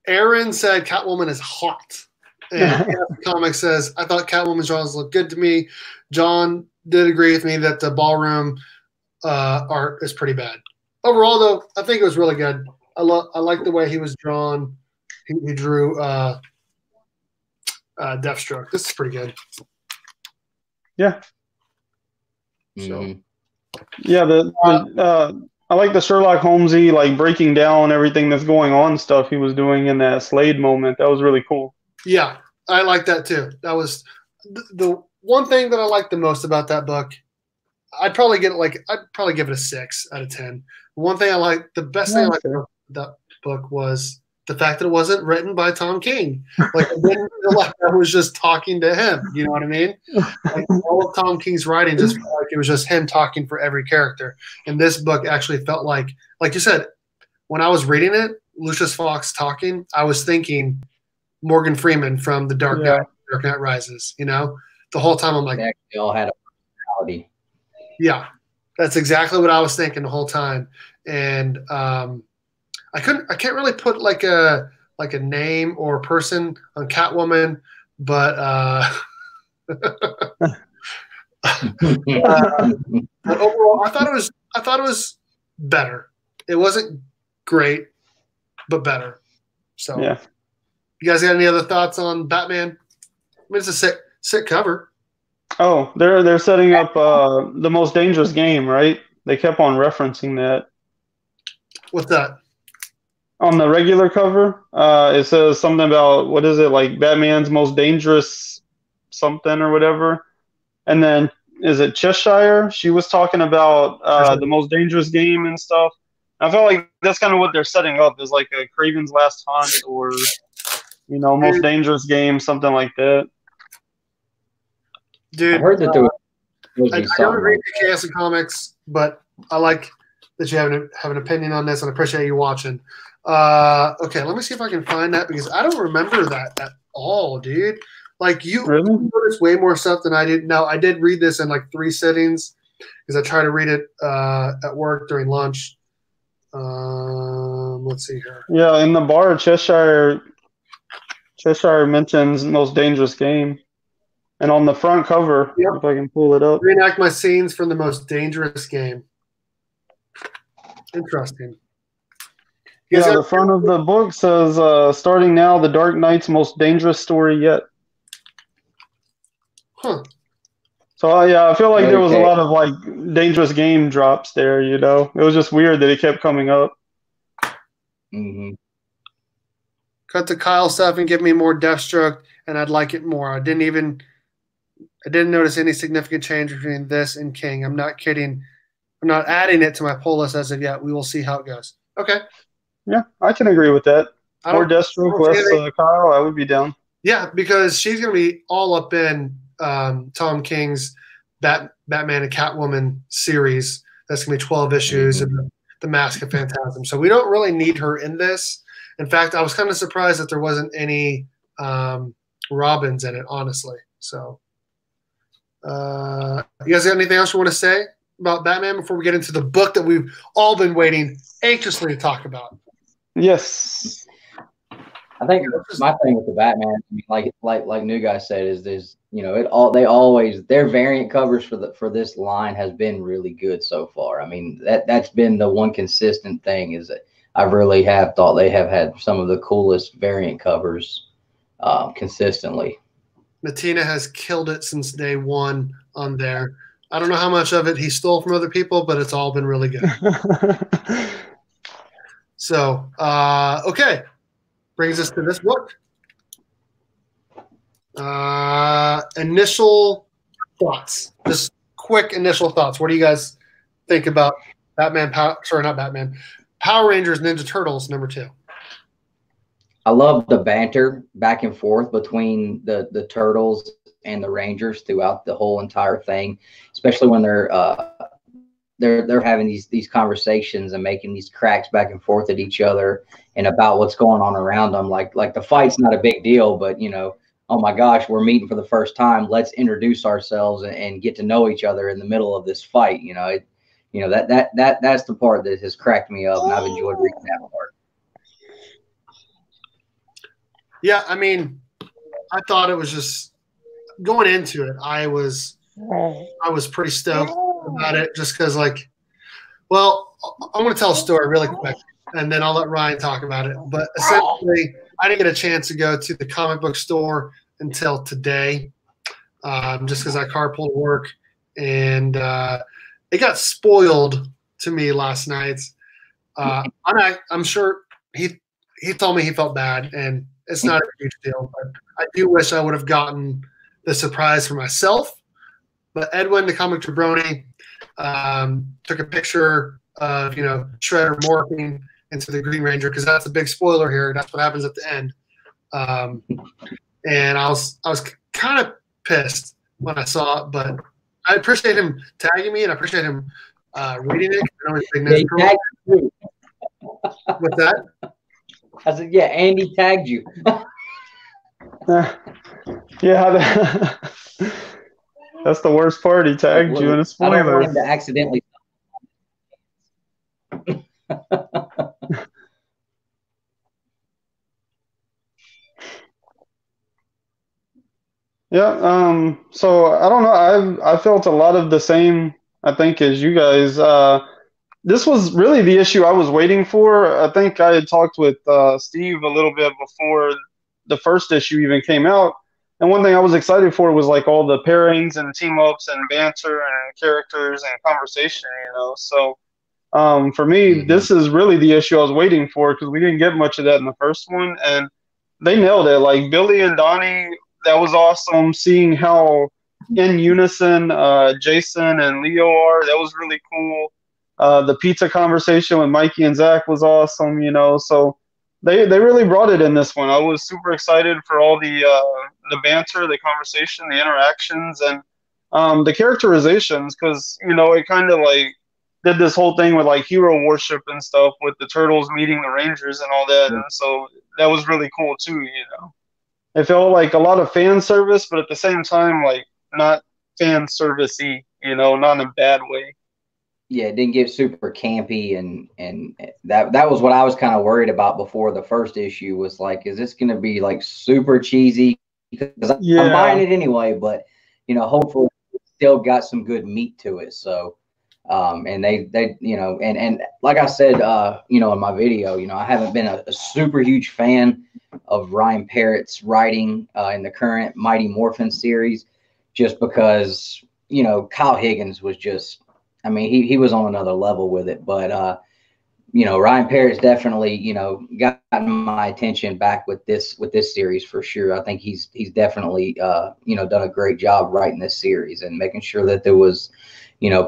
Aaron said Catwoman is hot. And Comics says, I thought Catwoman's drawings looked good to me. John did agree with me that the ballroom art is pretty bad. Overall, though, I think it was really good. I like the way he was drawn. He drew Deathstroke. This is pretty good. Yeah. So. Yeah, I like the Sherlock Holmesy, like breaking down everything that's going on stuff he was doing in that Slade moment. That was really cool. Yeah, I like that too. That was the one thing that I liked the most about that book. I'd probably give it a 6 out of 10. One thing the best thing I liked about that book was the fact that it wasn't written by Tom King. Like it didn't feel like I was just talking to him. You know what I mean? Like all of Tom King's writing just felt like it was just him talking for every character. And this book actually felt like you said, when I was reading it, Lucius Fox talking, I was thinking Morgan Freeman from The Dark Knight Rises. You know, the whole time I'm like, they all had a personality. Yeah, that's exactly what I was thinking the whole time. And I can't really put like a name or person on Catwoman, but but overall, I thought it was better. It wasn't great, but better. So, yeah. You guys got any other thoughts on Batman? I mean, it's a sick cover. Oh, they're setting up the most dangerous game, right? They kept on referencing that. What's that? On the regular cover, it says something about, what is it, like Batman's most dangerous something or whatever. And then, is it Cheshire? She was talking about the most dangerous game and stuff. I felt like that's kind of what they're setting up, is like a Craven's Last Hunt or, you know, most dangerous game, something like that. Dude, I heard that there was I don't read Chaos and Comics, but I like that you have an opinion on this, and I appreciate you watching. Okay, let me see if I can find that, because I don't remember that at all, dude. Like you noticed way more stuff than I did. Now, I did read this in like 3 sittings because I tried to read it at work during lunch. Let's see here. Yeah, in the bar, Cheshire mentions most dangerous game. And on the front cover, if I can pull it up. Reenact my scenes from the most dangerous game. Interesting. Yeah, the front of the book says, starting now, The Dark Knight's most dangerous story yet. Huh. So, yeah, I feel like there was a lot of, like, dangerous game drops there, you know? It was just weird that it kept coming up. Mm-hmm. Cut to Kyle stuff and give me more Deathstroke, and I'd like it more. I didn't notice any significant change between this and King. I'm not kidding. I'm not adding it to my pull list as of yet. We will see how it goes. Okay. Yeah, I can agree with that. More Deathstroke, less Kyle, I would be down. Yeah, because she's going to be all up in Tom King's Batman and Catwoman series. That's going to be 12 issues of the Mask of Phantasm. So we don't really need her in this. In fact, I was kind of surprised that there wasn't any Robins in it, honestly. So you guys got anything else you want to say about Batman before we get into the book that we've all been waiting anxiously to talk about? Yes. I think my thing with the Batman, like Nuexguy said, is you know, their variant covers for this line has been really good so far. I mean, that's been the one consistent thing, is that I really have thought they have had some of the coolest variant covers consistently. Matina has killed it since day one on there. I don't know how much of it he stole from other people, but it's all been really good. So, okay. Brings us to this book. Initial thoughts. Just quick initial thoughts. What do you guys think about Batman? Not Batman. Power Rangers Ninja Turtles #2. I love the banter back and forth between the Turtles and the Rangers throughout the whole entire thing, especially when they're having these conversations and making these cracks back and forth at each other and about what's going on around them. Like the fight's not a big deal, but oh my gosh, we're meeting for the first time. Let's introduce ourselves and get to know each other in the middle of this fight. That's the part that has cracked me up, and I've enjoyed reading that part. Yeah, I mean, I thought it was just going into it. I was pretty stoked about it just because, like, well, I'm going to tell a story really quick, and then I'll let Ryan talk about it. But essentially, I didn't get a chance to go to the comic book store until today, just because I carpooled to work, and it got spoiled to me last night. I'm sure he told me he felt bad, and it's not a huge deal. But I do wish I would have gotten the surprise for myself. But Edwin, the comic jabroni, took a picture of Shredder morphing into the Green Ranger, because that's a big spoiler here. That's what happens at the end. And I was kind of pissed when I saw it, but I appreciate him tagging me, and I appreciate him reading it. What's that? I said, yeah, Andy tagged you. Yeah, that's the worst part. He tagged you in a spoiler. I don't want him to accidentally. Yeah. So I don't know. I felt a lot of the same, I think, as you guys. This was really the issue I was waiting for. I think I had talked with Steve a little bit before the first issue even came out. And one thing I was excited for was like all the pairings and team ups and banter and characters and conversation, So for me, this is really the issue I was waiting for, because we didn't get much of that in the first one. And they nailed it. Like Billy and Donnie, that was awesome. Seeing how in unison Jason and Leo are, that was really cool. The pizza conversation with Mikey and Zach was awesome, So they really brought it in this one. I was super excited for all the banter, the conversation, the interactions, and the characterizations, because it kind of like did this whole thing with like hero worship and stuff with the Turtles meeting the Rangers and all that, and so that was really cool too. It felt like a lot of fan service, but at the same time, like not fan service-y, not in a bad way. Yeah, it didn't get super campy, and that was what I was kind of worried about before the first issue. Was like, is this going to be like super cheesy? Because I'm buying it anyway, but hopefully it still got some good meat to it. So, and they and like I said, in my video, I haven't been a super huge fan of Ryan Parrott's writing in the current Mighty Morphin series, just because Kyle Higgins was just. I mean, he was on another level with it, but Ryan Parrott's definitely gotten my attention back with this series for sure. I think he's definitely done a great job writing this series and making sure that there was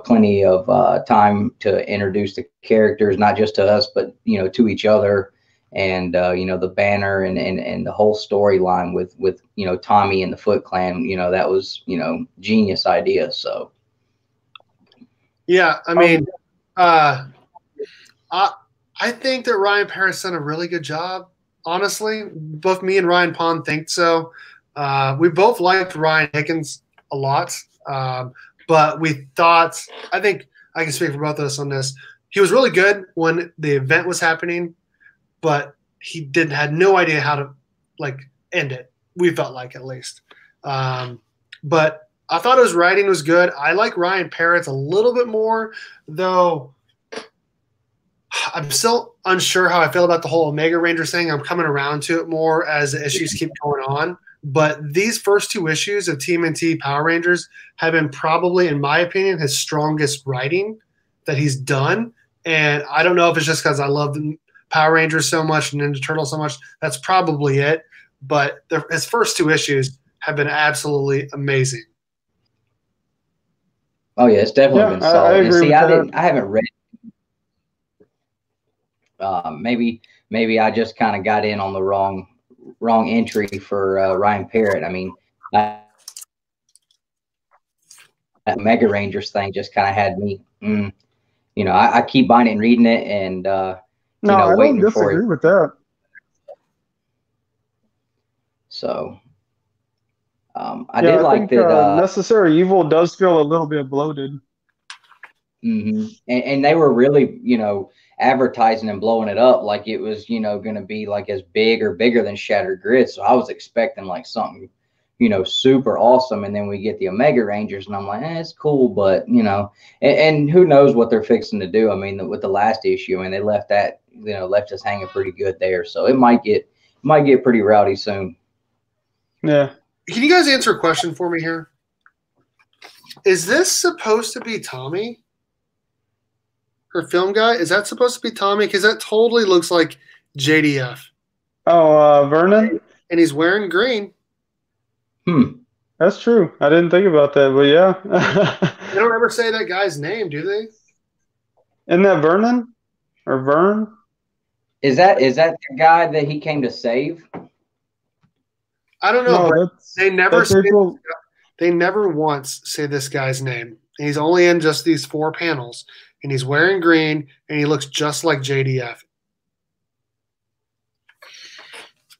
plenty of time to introduce the characters, not just to us, but to each other, and the banner and the whole storyline with Tommy and the Foot Clan. That was genius idea. So. Yeah, I mean, I think that Ryan Parrott's done a really good job. Honestly, both me and Ryan Pond think so. We both liked Ryan Higgins a lot, but we thought, I think I can speak for both of us on this. He was really good when the event was happening, but he had no idea how to end it. We felt like, at least, but. I thought his writing was good. I like Ryan Parrott's a little bit more, though I'm still unsure how I feel about the whole Omega Ranger thing. I'm coming around to it more as the issues keep going on. But these first two issues of TMNT Power Rangers have been probably, in my opinion, his strongest writing that he's done. And I don't know if it's just because I love the Power Rangers so much and Ninja Turtles so much. That's probably it. But his first two issues have been absolutely amazing. Oh yeah, it's definitely been solid. I And agree see, with that. I haven't read. Maybe I just kind of got in on the wrong entry for Ryan Parrott. I mean, that Mega Rangers thing just kind of had me. You know, I keep buying it and reading it, and No, you know, I don't waiting for disagree it. with that. So I Yeah, did I like think that. Necessary Evil does feel a little bit bloated. And they were really, you know, advertising and blowing it up like it was, you know, going to be like as big or bigger than Shattered Grid. So I was expecting like something, you know, super awesome. And then we get the Omega Rangers, and I'm like, it's cool, but you know, and who knows what they're fixing to do. I mean, with the last issue, I mean, they left us hanging pretty good there. So it might get pretty rowdy soon. Yeah. Can you guys answer a question for me here? Is this supposed to be Tommy? Her film guy? Is that supposed to be Tommy? Because that totally looks like JDF. Oh, Vernon? And he's wearing green. That's true. I didn't think about that, but yeah. They don't ever say that guy's name, do they? Isn't that Vernon? Or Vern? Is that the guy that he came to save? I don't know, No, but they never that's April. they never once say this guy's name. And he's only in just these 4 panels. And he's wearing green, and he looks just like JDF.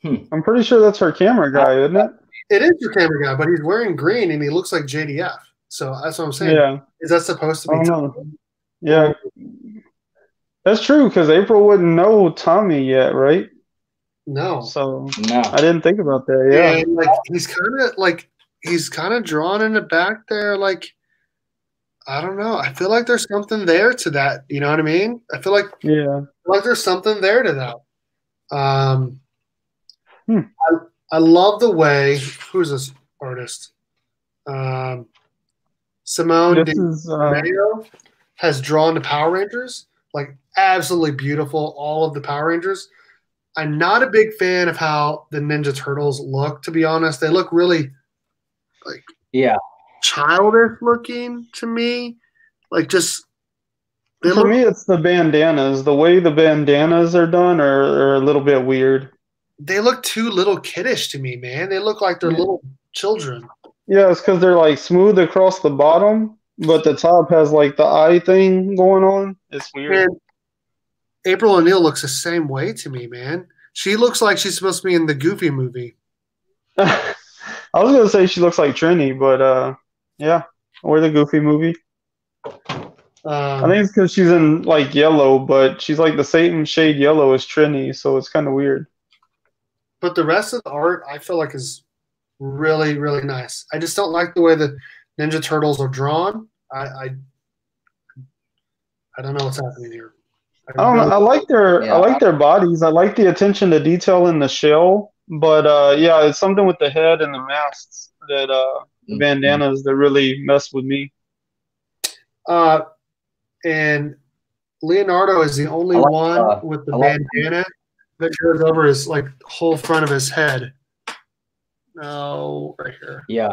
I'm pretty sure that's her camera guy, isn't it? It is your camera guy, but he's wearing green, and he looks like JDF. So that's what I'm saying. Yeah. Is that supposed to be Tommy? Yeah. That's true, because April wouldn't know Tommy yet, right? No. So No. I didn't think about that. Yeah. And like he's kind of drawn in the back there, like I don't know. I feel like there's something there to that. You know what I mean? I feel like there's something there to that. I love the way who's this artist? Simone Mayo has drawn the Power Rangers, like absolutely beautiful. All of the Power Rangers. I'm not a big fan of how the Ninja Turtles look. To be honest, they look really like childish looking to me. Like just for me, it's the bandanas. The way the bandanas are done are a little bit weird. They look too little kiddish to me, man. They look like they're little children. Yeah, it's because they're like smooth across the bottom, but the top has like the eye thing going on. It's weird. And April O'Neil looks the same way to me, man. She looks like she's supposed to be in the Goofy movie. I was gonna say she looks like Trini, but yeah, or the Goofy movie. I think it's because she's in like yellow, but she's like the same shade yellow as Trini, so it's kind of weird. But the rest of the art, I feel like, is really, really nice. I just don't like the way the Ninja Turtles are drawn. I don't know what's happening here. I don't know. I like their bodies. I like the attention to detail in the shell. But yeah, it's something with the head and the masks that the bandanas that really mess with me. And Leonardo is the only one with the bandana that goes over his like whole front of his head. No, right here. Yeah.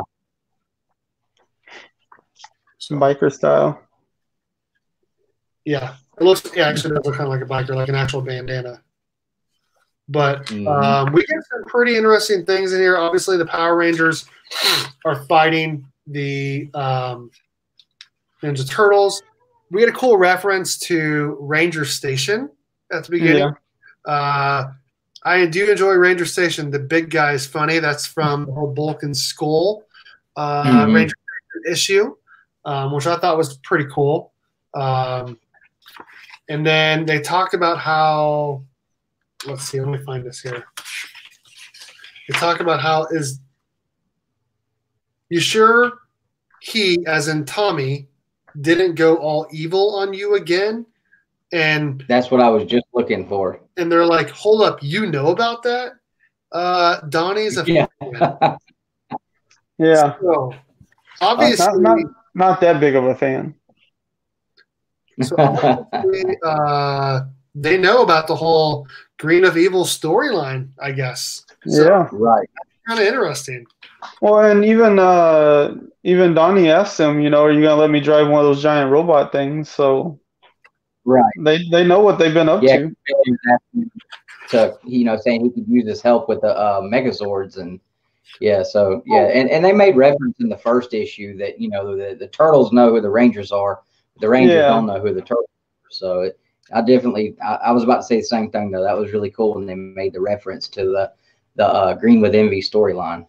So, biker style. Yeah. It looks actually does look kind of like a biker, like an actual bandana. But we get some pretty interesting things in here. Obviously, the Power Rangers are fighting the Ninja Turtles. We get a cool reference to Ranger Station at the beginning. Yeah. I do enjoy Ranger Station. The big guy is funny. That's from the whole Bulk and Skull Ranger Station issue, which I thought was pretty cool. And then they talked about how, let's see, let me find this here. They talk about how is you sure he, as in Tommy, didn't go all evil on you again? And that's what I was just looking for. And they're like, hold up, you know about that? Donnie's a fan. Yeah. So, obviously, not that big of a fan. So obviously, they know about the whole Green of Evil storyline, I guess. So, right. Kind of interesting. Well, and even Donnie asked him, you know, are you gonna let me drive one of those giant robot things? So Right. they know what they've been up Yeah. to. To, you know, saying he could use his help with the Megazords, and yeah, so yeah, and they made reference in the first issue that, you know, the turtles know who the Rangers are, the Rangers don't know who the turtles are. So I was about to say the same thing though. That was really cool when they made the reference to the Green with Envy storyline.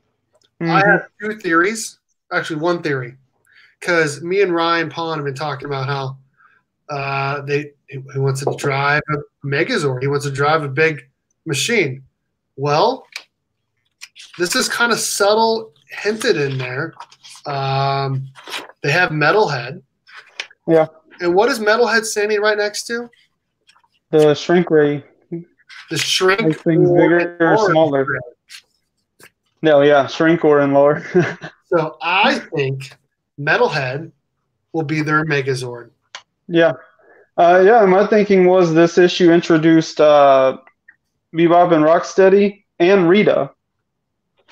I have two theories, actually one theory, because me and Ryan Pond have been talking about how he wants to drive a Megazord. He wants to drive a big machine. Well, this is kind of subtle hinted in there. They have Metalhead. Yeah. And what is Metalhead standing right next to? The shrink ray. The shrink. Make things bigger or smaller. No, yeah, shrink or enlarge. So I think Metalhead will be their Megazord. Yeah. Yeah, my thinking was this issue introduced Bebop and Rocksteady and Rita.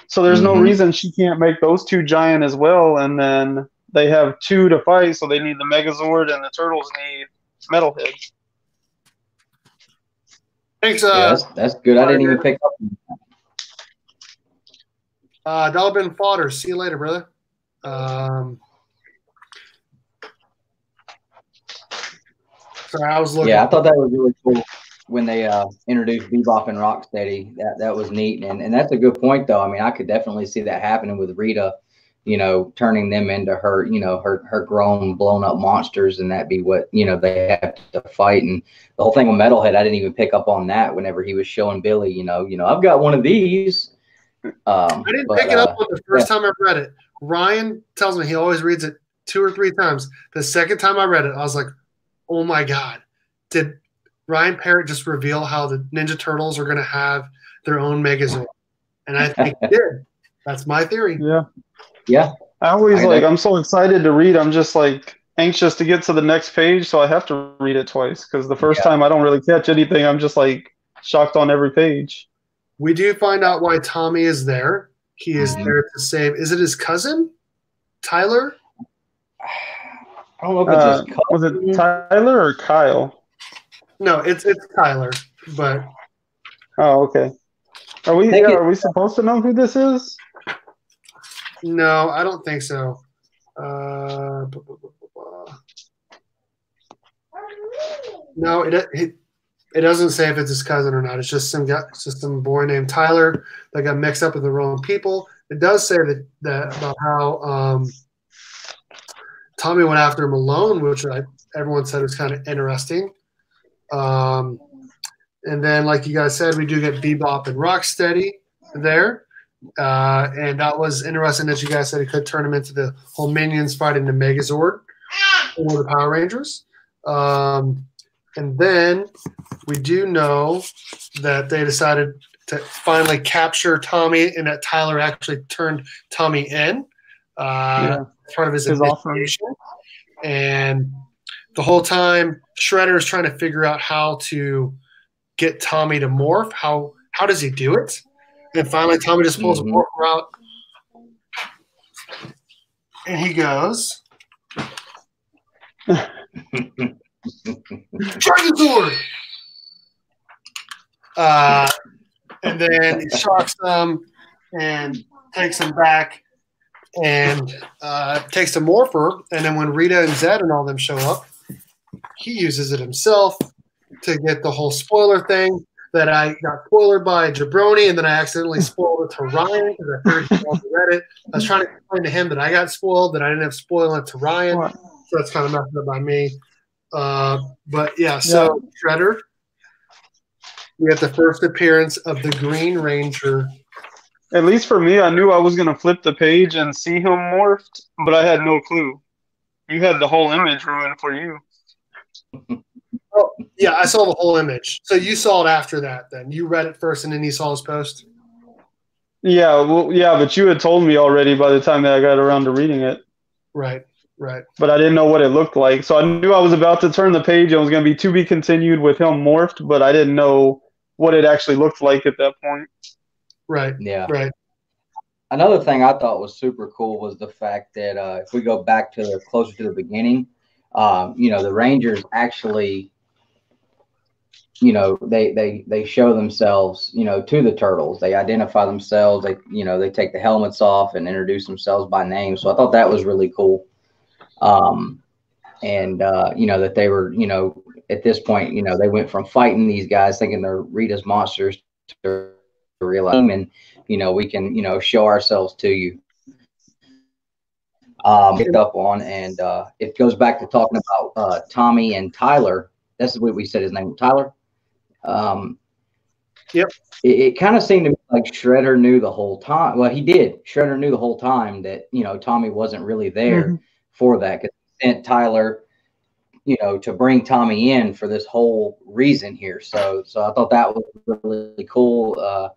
So there's no reason she can't make those two giant as well, and then they have two to fight, so they need the Megazord and the Turtles need Metalhead. Thanks. Yeah, that's good. I didn't even pick up. Dollar Bin Fodder. See you later, brother. Sorry, I was looking. Yeah, I thought that was really cool when they introduced Bebop and Rocksteady. That was neat, and that's a good point though. I mean, I could definitely see that happening with Rita, you know, turning them into her, you know, her grown, blown up monsters, and that be what, you know, they have to fight. And the whole thing with Metalhead, I didn't even pick up on that whenever he was showing Billy, you know, I've got one of these. I didn't pick it up on the first time I read it. Ryan tells me he always reads it 2 or 3 times. The second time I read it, I was like, oh my God, did Ryan Parrott just reveal how the Ninja Turtles are going to have their own Megazord? And I think he did. That's my theory. Yeah. Yeah. I'm so excited to read. I'm just like anxious to get to the next page, so I have to read it twice because the first time I don't really catch anything. I'm just like shocked on every page. We do find out why Tommy is there. He is there to save. Is it his cousin, Tyler? I don't know if it's his cousin. Was it Tyler or Kyle? No, it's Tyler. But okay. Are we supposed to know who this is? No, I don't think so. No, it doesn't say if it's his cousin or not. It's just some boy named Tyler that got mixed up with the wrong people. It does say that about how Tommy went after him alone, which everyone said was kind of interesting. And then, like you guys said, we do get Bebop and Rocksteady there. And that was interesting that you guys said it could turn him into the whole minions fighting the Megazord or the Power Rangers. And then we do know that they decided to finally capture Tommy, and that Tyler actually turned Tommy in as part of his investigation. And the whole time, Shredder is trying to figure out how to get Tommy to morph. How does he do it? And finally, Tommy just pulls a morpher out, and he goes, Dragon Sword! And then he shocks them and takes them back and takes the morpher. And then when Rita and Zed and all them show up, he uses it himself to get the whole spoiler thing that I got spoiled by Jabroni, and then I accidentally spoiled it to Ryan because I figured he already read it. I was trying to explain to him that I got spoiled, that I didn't have spoiling it to Ryan. So that's kind of messed up by me. But yeah, so Shredder, we had the first appearance of the Green Ranger. At least for me, I knew I was going to flip the page and see him morphed, but I had no clue. You had the whole image ruined for you. Oh, yeah, I saw the whole image. So you saw it after that then. You read it first and then you saw his post? Yeah, but you had told me already by the time that I got around to reading it. Right. But I didn't know what it looked like. So I knew I was about to turn the page and it was going to be continued with him morphed, but I didn't know what it actually looked like at that point. Right. Yeah. Right. Another thing I thought was super cool was the fact that if we go back to closer to the beginning, the Rangers actually, they show themselves, to the Turtles. They identify themselves. They take the helmets off and introduce themselves by name. So I thought that was really cool. That they were, at this point, they went from fighting these guys thinking they're Rita's monsters to realize, and we can, show ourselves to you. Picked up on, and it goes back to talking about Tommy and Tyler. That's what we said his name, Tyler. Yep. It kind of seemed to me like Shredder knew the whole time. Well, he did. Shredder knew the whole time that Tommy wasn't really there for that, because he sent Tyler, to bring Tommy in for this whole reason here. So I thought that was really cool. A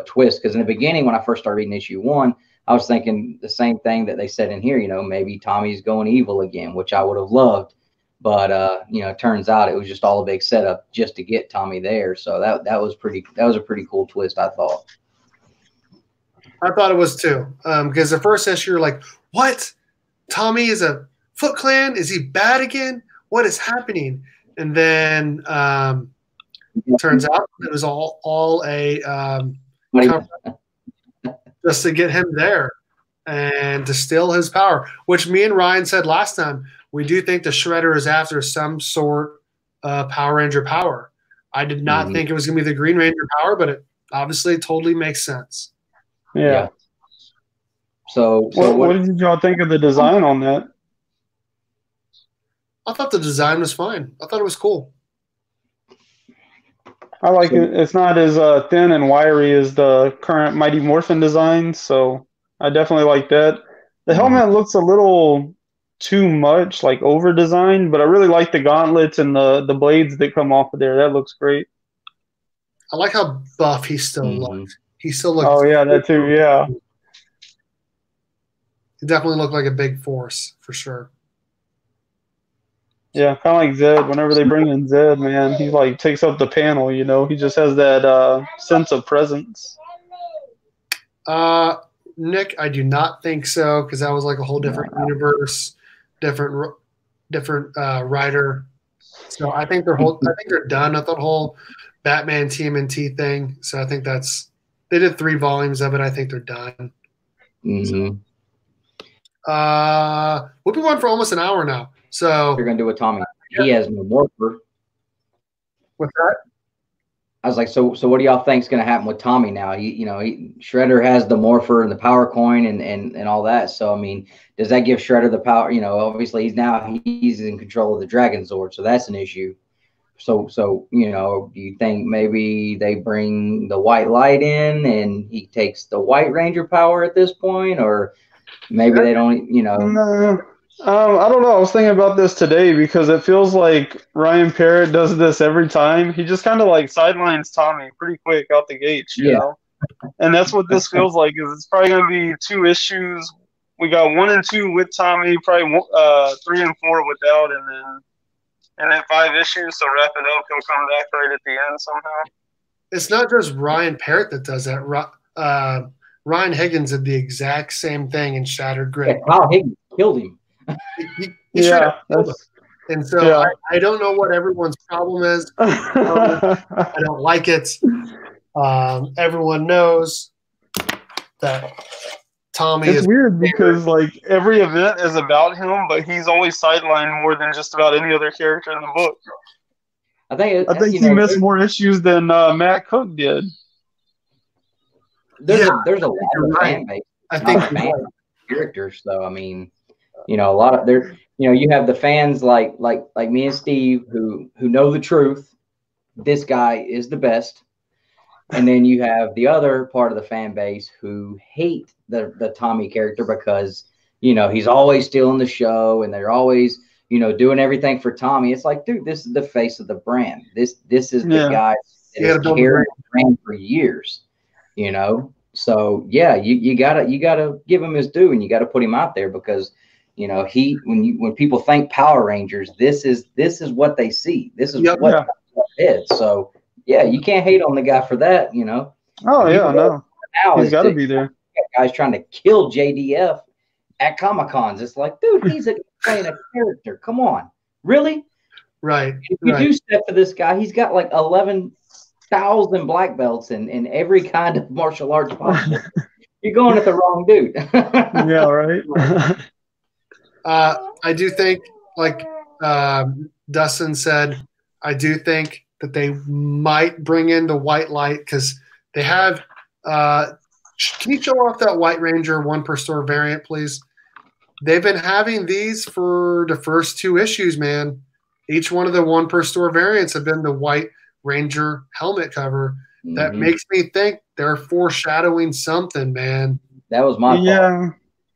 twist, because in the beginning when I first started reading issue 1, I was thinking the same thing that they said in here. Maybe Tommy's going evil again, which I would have loved. But it turns out it was just all a big setup just to get Tommy there. So that was a pretty cool twist, I thought. I thought it was too. Because the first issue, you're like, what? Tommy is a Foot Clan? Is he bad again? What is happening? And then turns out it was all a just to get him there and to steal his power, which me and Ryan said last time. We do think the Shredder is after some sort of Power Ranger power. I did not think it was going to be the Green Ranger power, but it obviously totally makes sense. Yeah. So what did y'all think of the design on that? I thought the design was fine. I thought it was cool. I like it. It's not as thin and wiry as the current Mighty Morphin design, so I definitely like that. The helmet looks a little too much, like over-designed, but I really like the gauntlets and the blades that come off of there. That looks great. I like how buff he still looks. He still looks. Oh, yeah, that too, yeah. He definitely looked like a big force, for sure. Yeah, kind of like Zed. Whenever they bring in Zed, man, he like takes up the panel, He just has that sense of presence. Nick, I do not think so, because that was like a whole different universe, different writer. So I think they're done with the whole Batman TMNT thing. So I think they did 3 volumes of it. I think they're done. We've been on for almost an hour now. So you're gonna do with Tommy. He has no morpher. What's that? I was like, so what do y'all think is gonna happen with Tommy now? Shredder has the morpher and the power coin and all that. So I mean, does that give Shredder the power? Obviously he's in control of the Dragon Zord, so that's an issue. So do you think maybe they bring the white light in and he takes the White Ranger power at this point, or maybe they don't? No. I don't know. I was thinking about this today because it feels like Ryan Parrott does this every time. He just kind of like sidelines Tommy pretty quick out the gates, you know? And that's what this feels like. Is it's probably going to be 2 issues. We got 1 and 2 with Tommy, probably 3 and 4 without, and then 5 issues. So wrap it up. He'll come back right at the end somehow. It's not just Ryan Parrott that does that. Ryan Higgins did the exact same thing in Shattered Grid. Wow, Higgins killed him. He and so I don't know what everyone's problem is. I don't like it. Everyone knows that Tommy is weird because like every event is about him, but he's always sidelined more than just about any other character in the book. I think he missed more issues than Matt Cook did. There's a lot of fan base. I think characters, though. I mean, a lot of you have the fans like me and Steve who know the truth. This guy is the best. And then you have the other part of the fan base who hate the Tommy character because, he's always stealing the show and they're always, doing everything for Tommy. It's like, dude, this is the face of the brand. This is the guy that has carried the brand for years, So yeah, you gotta give him his due and you gotta put him out there because when people think Power Rangers, this is what they see. This is what it is. So yeah, you can't hate on the guy for that, Oh yeah, no. Now he's got to be there. guys trying to kill JDF at Comic Cons. It's like, dude, he's playing a character. Come on, really? Right. If you do step for this guy, he's got like 11,000 black belts in every kind of martial arts possible. You're going at the wrong dude. Yeah, right. I do think, like Dustin said, I do think that they might bring in the white light because they have. Can you show off that White Ranger 1 per store variant, please? They've been having these for the first 2 issues, man. Each one of the 1 per store variants have been the White Ranger helmet cover. Mm-hmm. That makes me think they're foreshadowing something, man. That was my thought.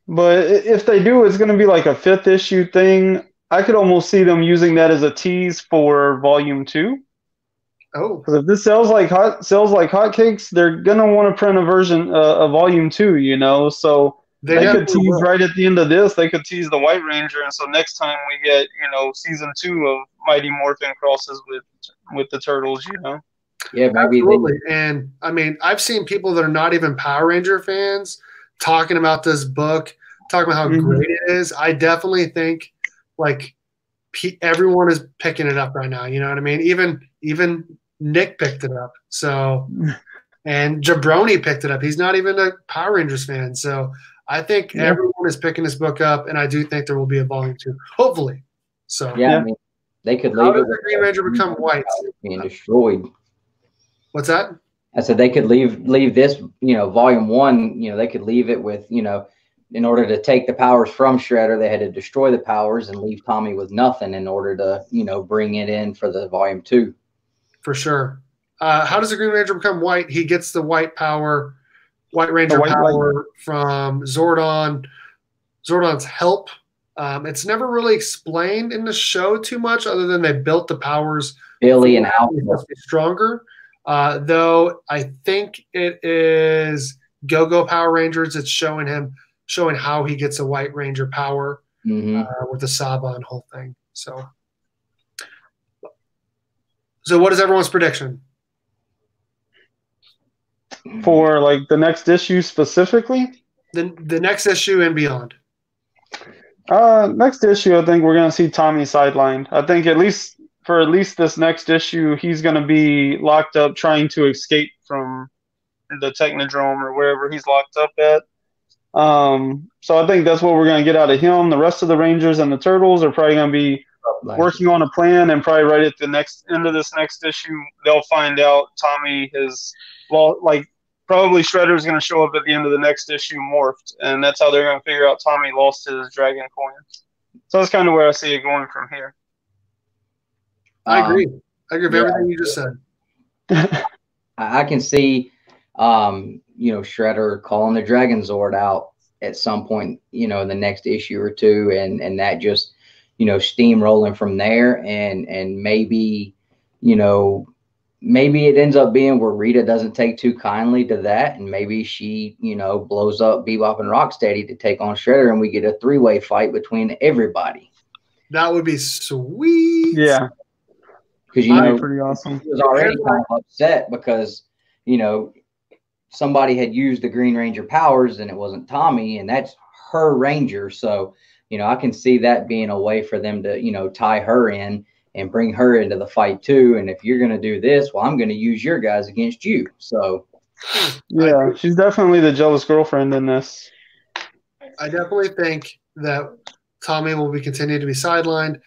But if they do, it's going to be like a 5th issue thing. I could almost see them using that as a tease for volume 2. Oh, because if this sells like hotcakes, they're gonna want to print a version, a volume 2. You know, so they could tease right at the end of this. They could tease the White Ranger, and so next time we get, season 2 of Mighty Morphin crosses with the Turtles. You know. Yeah, absolutely. And I mean, I've seen people that are not even Power Ranger fans talking about this book, talking about how great it is. I definitely think like everyone is picking it up right now. You know what I mean? Even Nick picked it up. So, and Jabroni picked it up. He's not even a Power Rangers fan. So I think everyone is picking this book up, and I do think there will be a volume 2, hopefully. So yeah, I mean, they could leave. How does the Green Ranger become white? Being destroyed. What's that? I said they could leave this, volume 1. They could leave it with, in order to take the powers from Shredder, they had to destroy the powers and leave Tommy with nothing in order to, bring it in for the volume 2. For sure. How does the Green Ranger become white? He gets the White Ranger power from Zordon. Zordon's help. It's never really explained in the show too much, other than they built the powers. Billy and Alpha must be stronger. Though I think it is Go-Go Power Rangers. It's showing how he gets a White Ranger power with the Saban whole thing. So what is everyone's prediction? For like the next issue specifically? The next issue and beyond. Next issue, I think we're going to see Tommy sidelined. I think at least this next issue, he's going to be locked up trying to escape from the Technodrome or wherever he's locked up at. So I think that's what we're going to get out of him. The rest of the Rangers and the Turtles are probably going to be working on a plan, and probably right at the end of this next issue, they'll find out Tommy has, probably Shredder's going to show up at the end of the next issue morphed, and that's how they're going to figure out Tommy lost his dragon coin. So that's kind of where I see it going from here. I agree. I agree with everything you just said. I can see, Shredder calling the Dragon Zord out at some point, in the next issue or 2, and that just, steamrolling from there, and maybe, maybe it ends up being where Rita doesn't take too kindly to that, and maybe she, blows up Bebop and Rocksteady to take on Shredder, and we get a 3-way fight between everybody. That would be sweet. Yeah. Because, pretty awesome. He was already kind of upset because, somebody had used the Green Ranger powers and it wasn't Tommy, and that's her Ranger. So, I can see that being a way for them to, tie her in and bring her into the fight too. And if you're going to do this, well, I'm going to use your guys against you. So, yeah, she's definitely the jealous girlfriend in this. I definitely think that Tommy will be continued to be sidelined.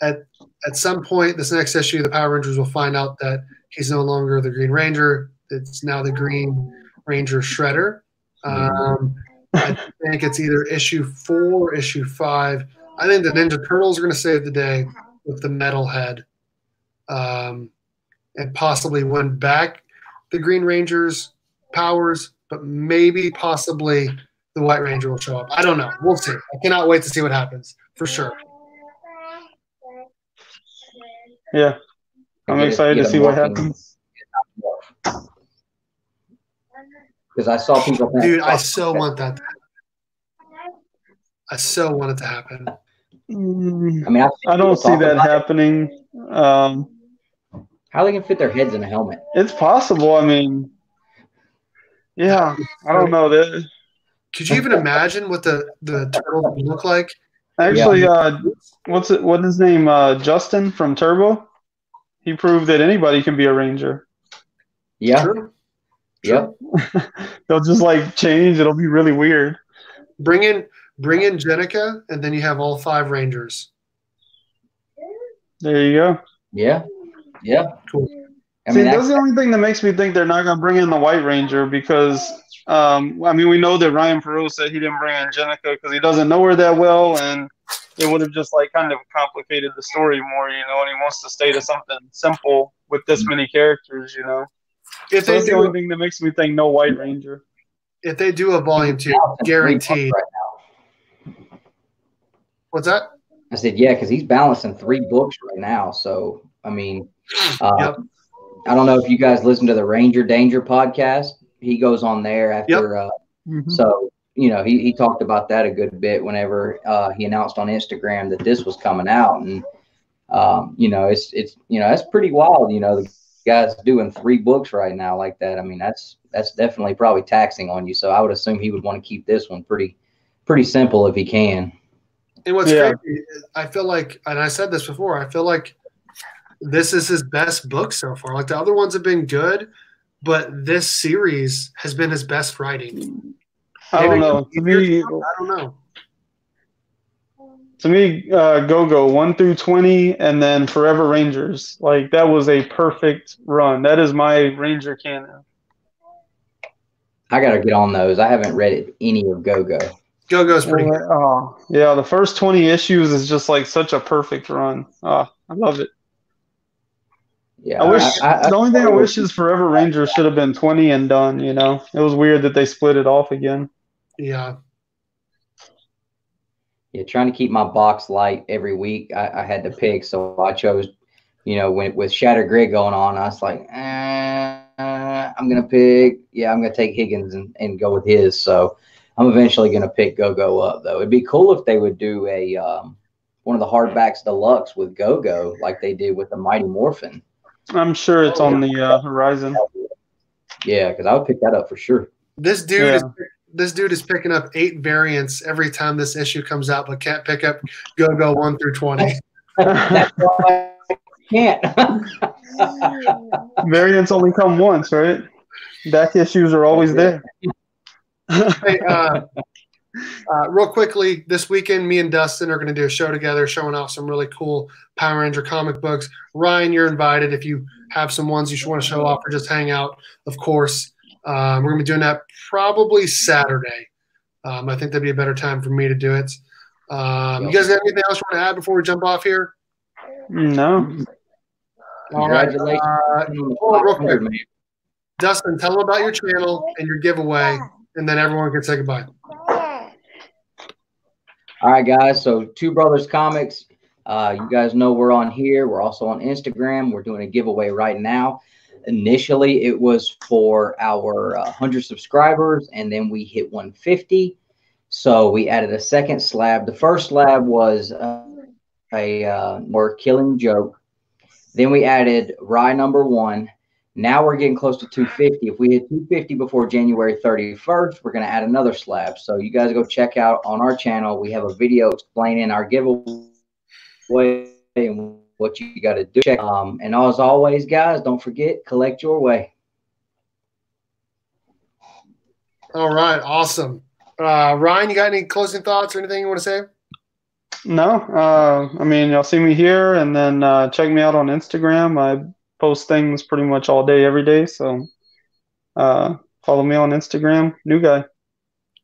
At some point, this next issue, the Power Rangers will find out that he's no longer the Green Ranger. It's now the Green Ranger Shredder. I think it's either issue 4 or issue 5. I think the Ninja Turtles are going to save the day with the metal head, and possibly win back the Green Ranger's powers, but maybe possibly the White Ranger will show up. I don't know. We'll see. I cannot wait to see what happens, for sure. Yeah. I'm excited to see what happens. Because I saw people. Dude, I so want that. I so want it to happen. I mean, I don't see that happening. How they can fit their heads in a helmet? It's possible. I mean, yeah, I don't know that. Could you even imagine what the turtles would look like? Actually, what's his name? Justin from Turbo. He proved that anybody can be a ranger. Yeah. True. Yep. They'll just like change. It'll be really weird. Bring in Jenica, and then you have all 5 rangers. There you go. Yeah. Yeah. Cool. See, that's the only thing that makes me think they're not going to bring in the White Ranger because, I mean, we know that Ryan Parrott said he didn't bring in Jenica because he doesn't know her that well, and it would have just like kind of complicated the story more, you know, and he wants to stay to something simple with this many characters, you know. If so that's the only thing that makes me think no White Ranger. If they do a volume 2, guaranteed. Right now. What's that? I said, yeah, because he's balancing 3 books right now. So, I mean, Yep. I don't know if you guys listen to the Ranger Danger podcast. He goes on there after. Yep. So, you know, he talked about that a good bit whenever he announced on Instagram that this was coming out. And, you know, it's you know, that's pretty wild. You know, the guy's doing 3 books right now like that. I mean, that's definitely probably taxing on you. So I would assume he would want to keep this one pretty simple if he can. And what's crazy, I feel like, and I said this before, I feel like this is his best book so far. Like the other ones have been good, but this series has been his best writing. I don't know. I don't know. To me, Go-Go 1 through 20, and then Forever Rangers. Like that was a perfect run. That is my Ranger canon. I got to get on those. I haven't read any of Go-Go. Go-Go's pretty good. Oh, yeah. The first 20 issues is just like such a perfect run. I love it. Yeah. I wish the only thing I wish is Forever Rangers should have been 20 and done, you know. It was weird that they split it off again. Yeah. Yeah, trying to keep my box light every week. I had to pick, so I chose, you know, with Shattered Grid going on, I was like, I'm gonna pick. Yeah, I'm gonna take Higgins and go with his. So I'm eventually gonna pick Go-Go up though. It'd be cool if they would do a one of the hardbacks deluxe with Go-Go like they did with the Mighty Morphin. I'm sure it's on the horizon. Yeah, because I would pick that up for sure. This dude is picking up 8 variants every time this issue comes out, but can't pick up Go-Go 1 through 20. That's why I can't. Variants only come once, right? Back issues are always there. Hey, real quickly, this weekend, me and Dustin are going to do a show together showing off some really cool Power Ranger comic books. Ryan, you're invited if you have some ones you want to show off or just hang out, of course. We're going to be doing that probably Saturday. I think that'd be a better time for me to do it. You guys got anything else you want to add before we jump off here? No. All right. Real quick. Dustin, tell them about your channel and your giveaway, and then everyone can say goodbye. All right, guys. So 2BrothersComics, you guys know we're on here. We're also on Instagram. We're doing a giveaway right now. Initially, it was for our 100 subscribers, and then we hit 150. So we added a second slab. The first slab was a more Killing Joke. Then we added Rye number 1. Now we're getting close to 250. If we hit 250 before January 31st, we're going to add another slab. So you guys go check out on our channel. We have a video explaining our giveaway and what you got to do. And as always, guys, don't forget, collect your way. All right. Awesome. Ryan, you got any closing thoughts or anything you want to say? No. I mean, y'all see me here, and then check me out on Instagram. I post things pretty much all day, every day. So follow me on Instagram, New Guy.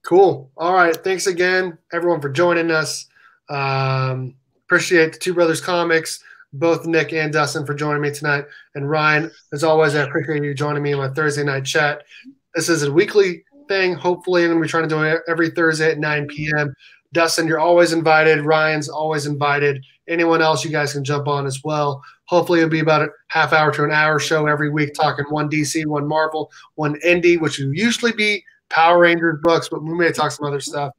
Cool. All right. Thanks again, everyone, for joining us. Appreciate the 2BrothersComics, both Nick and Dustin, for joining me tonight. And Ryan, as always, I appreciate you joining me in my Thursday night chat. This is a weekly thing. Hopefully, I'm going to be trying to do it every Thursday at 9 p.m. Dustin, you're always invited. Ryan's always invited. Anyone else, you guys can jump on as well. Hopefully, it'll be about a half hour to an hour show every week, talking one DC, one Marvel, one Indie, which will usually be Power Rangers books, but we may talk some other stuff.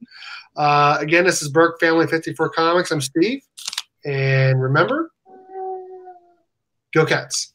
Again, this is Berkfamily54comics. I'm Steve. And remember, go Cats.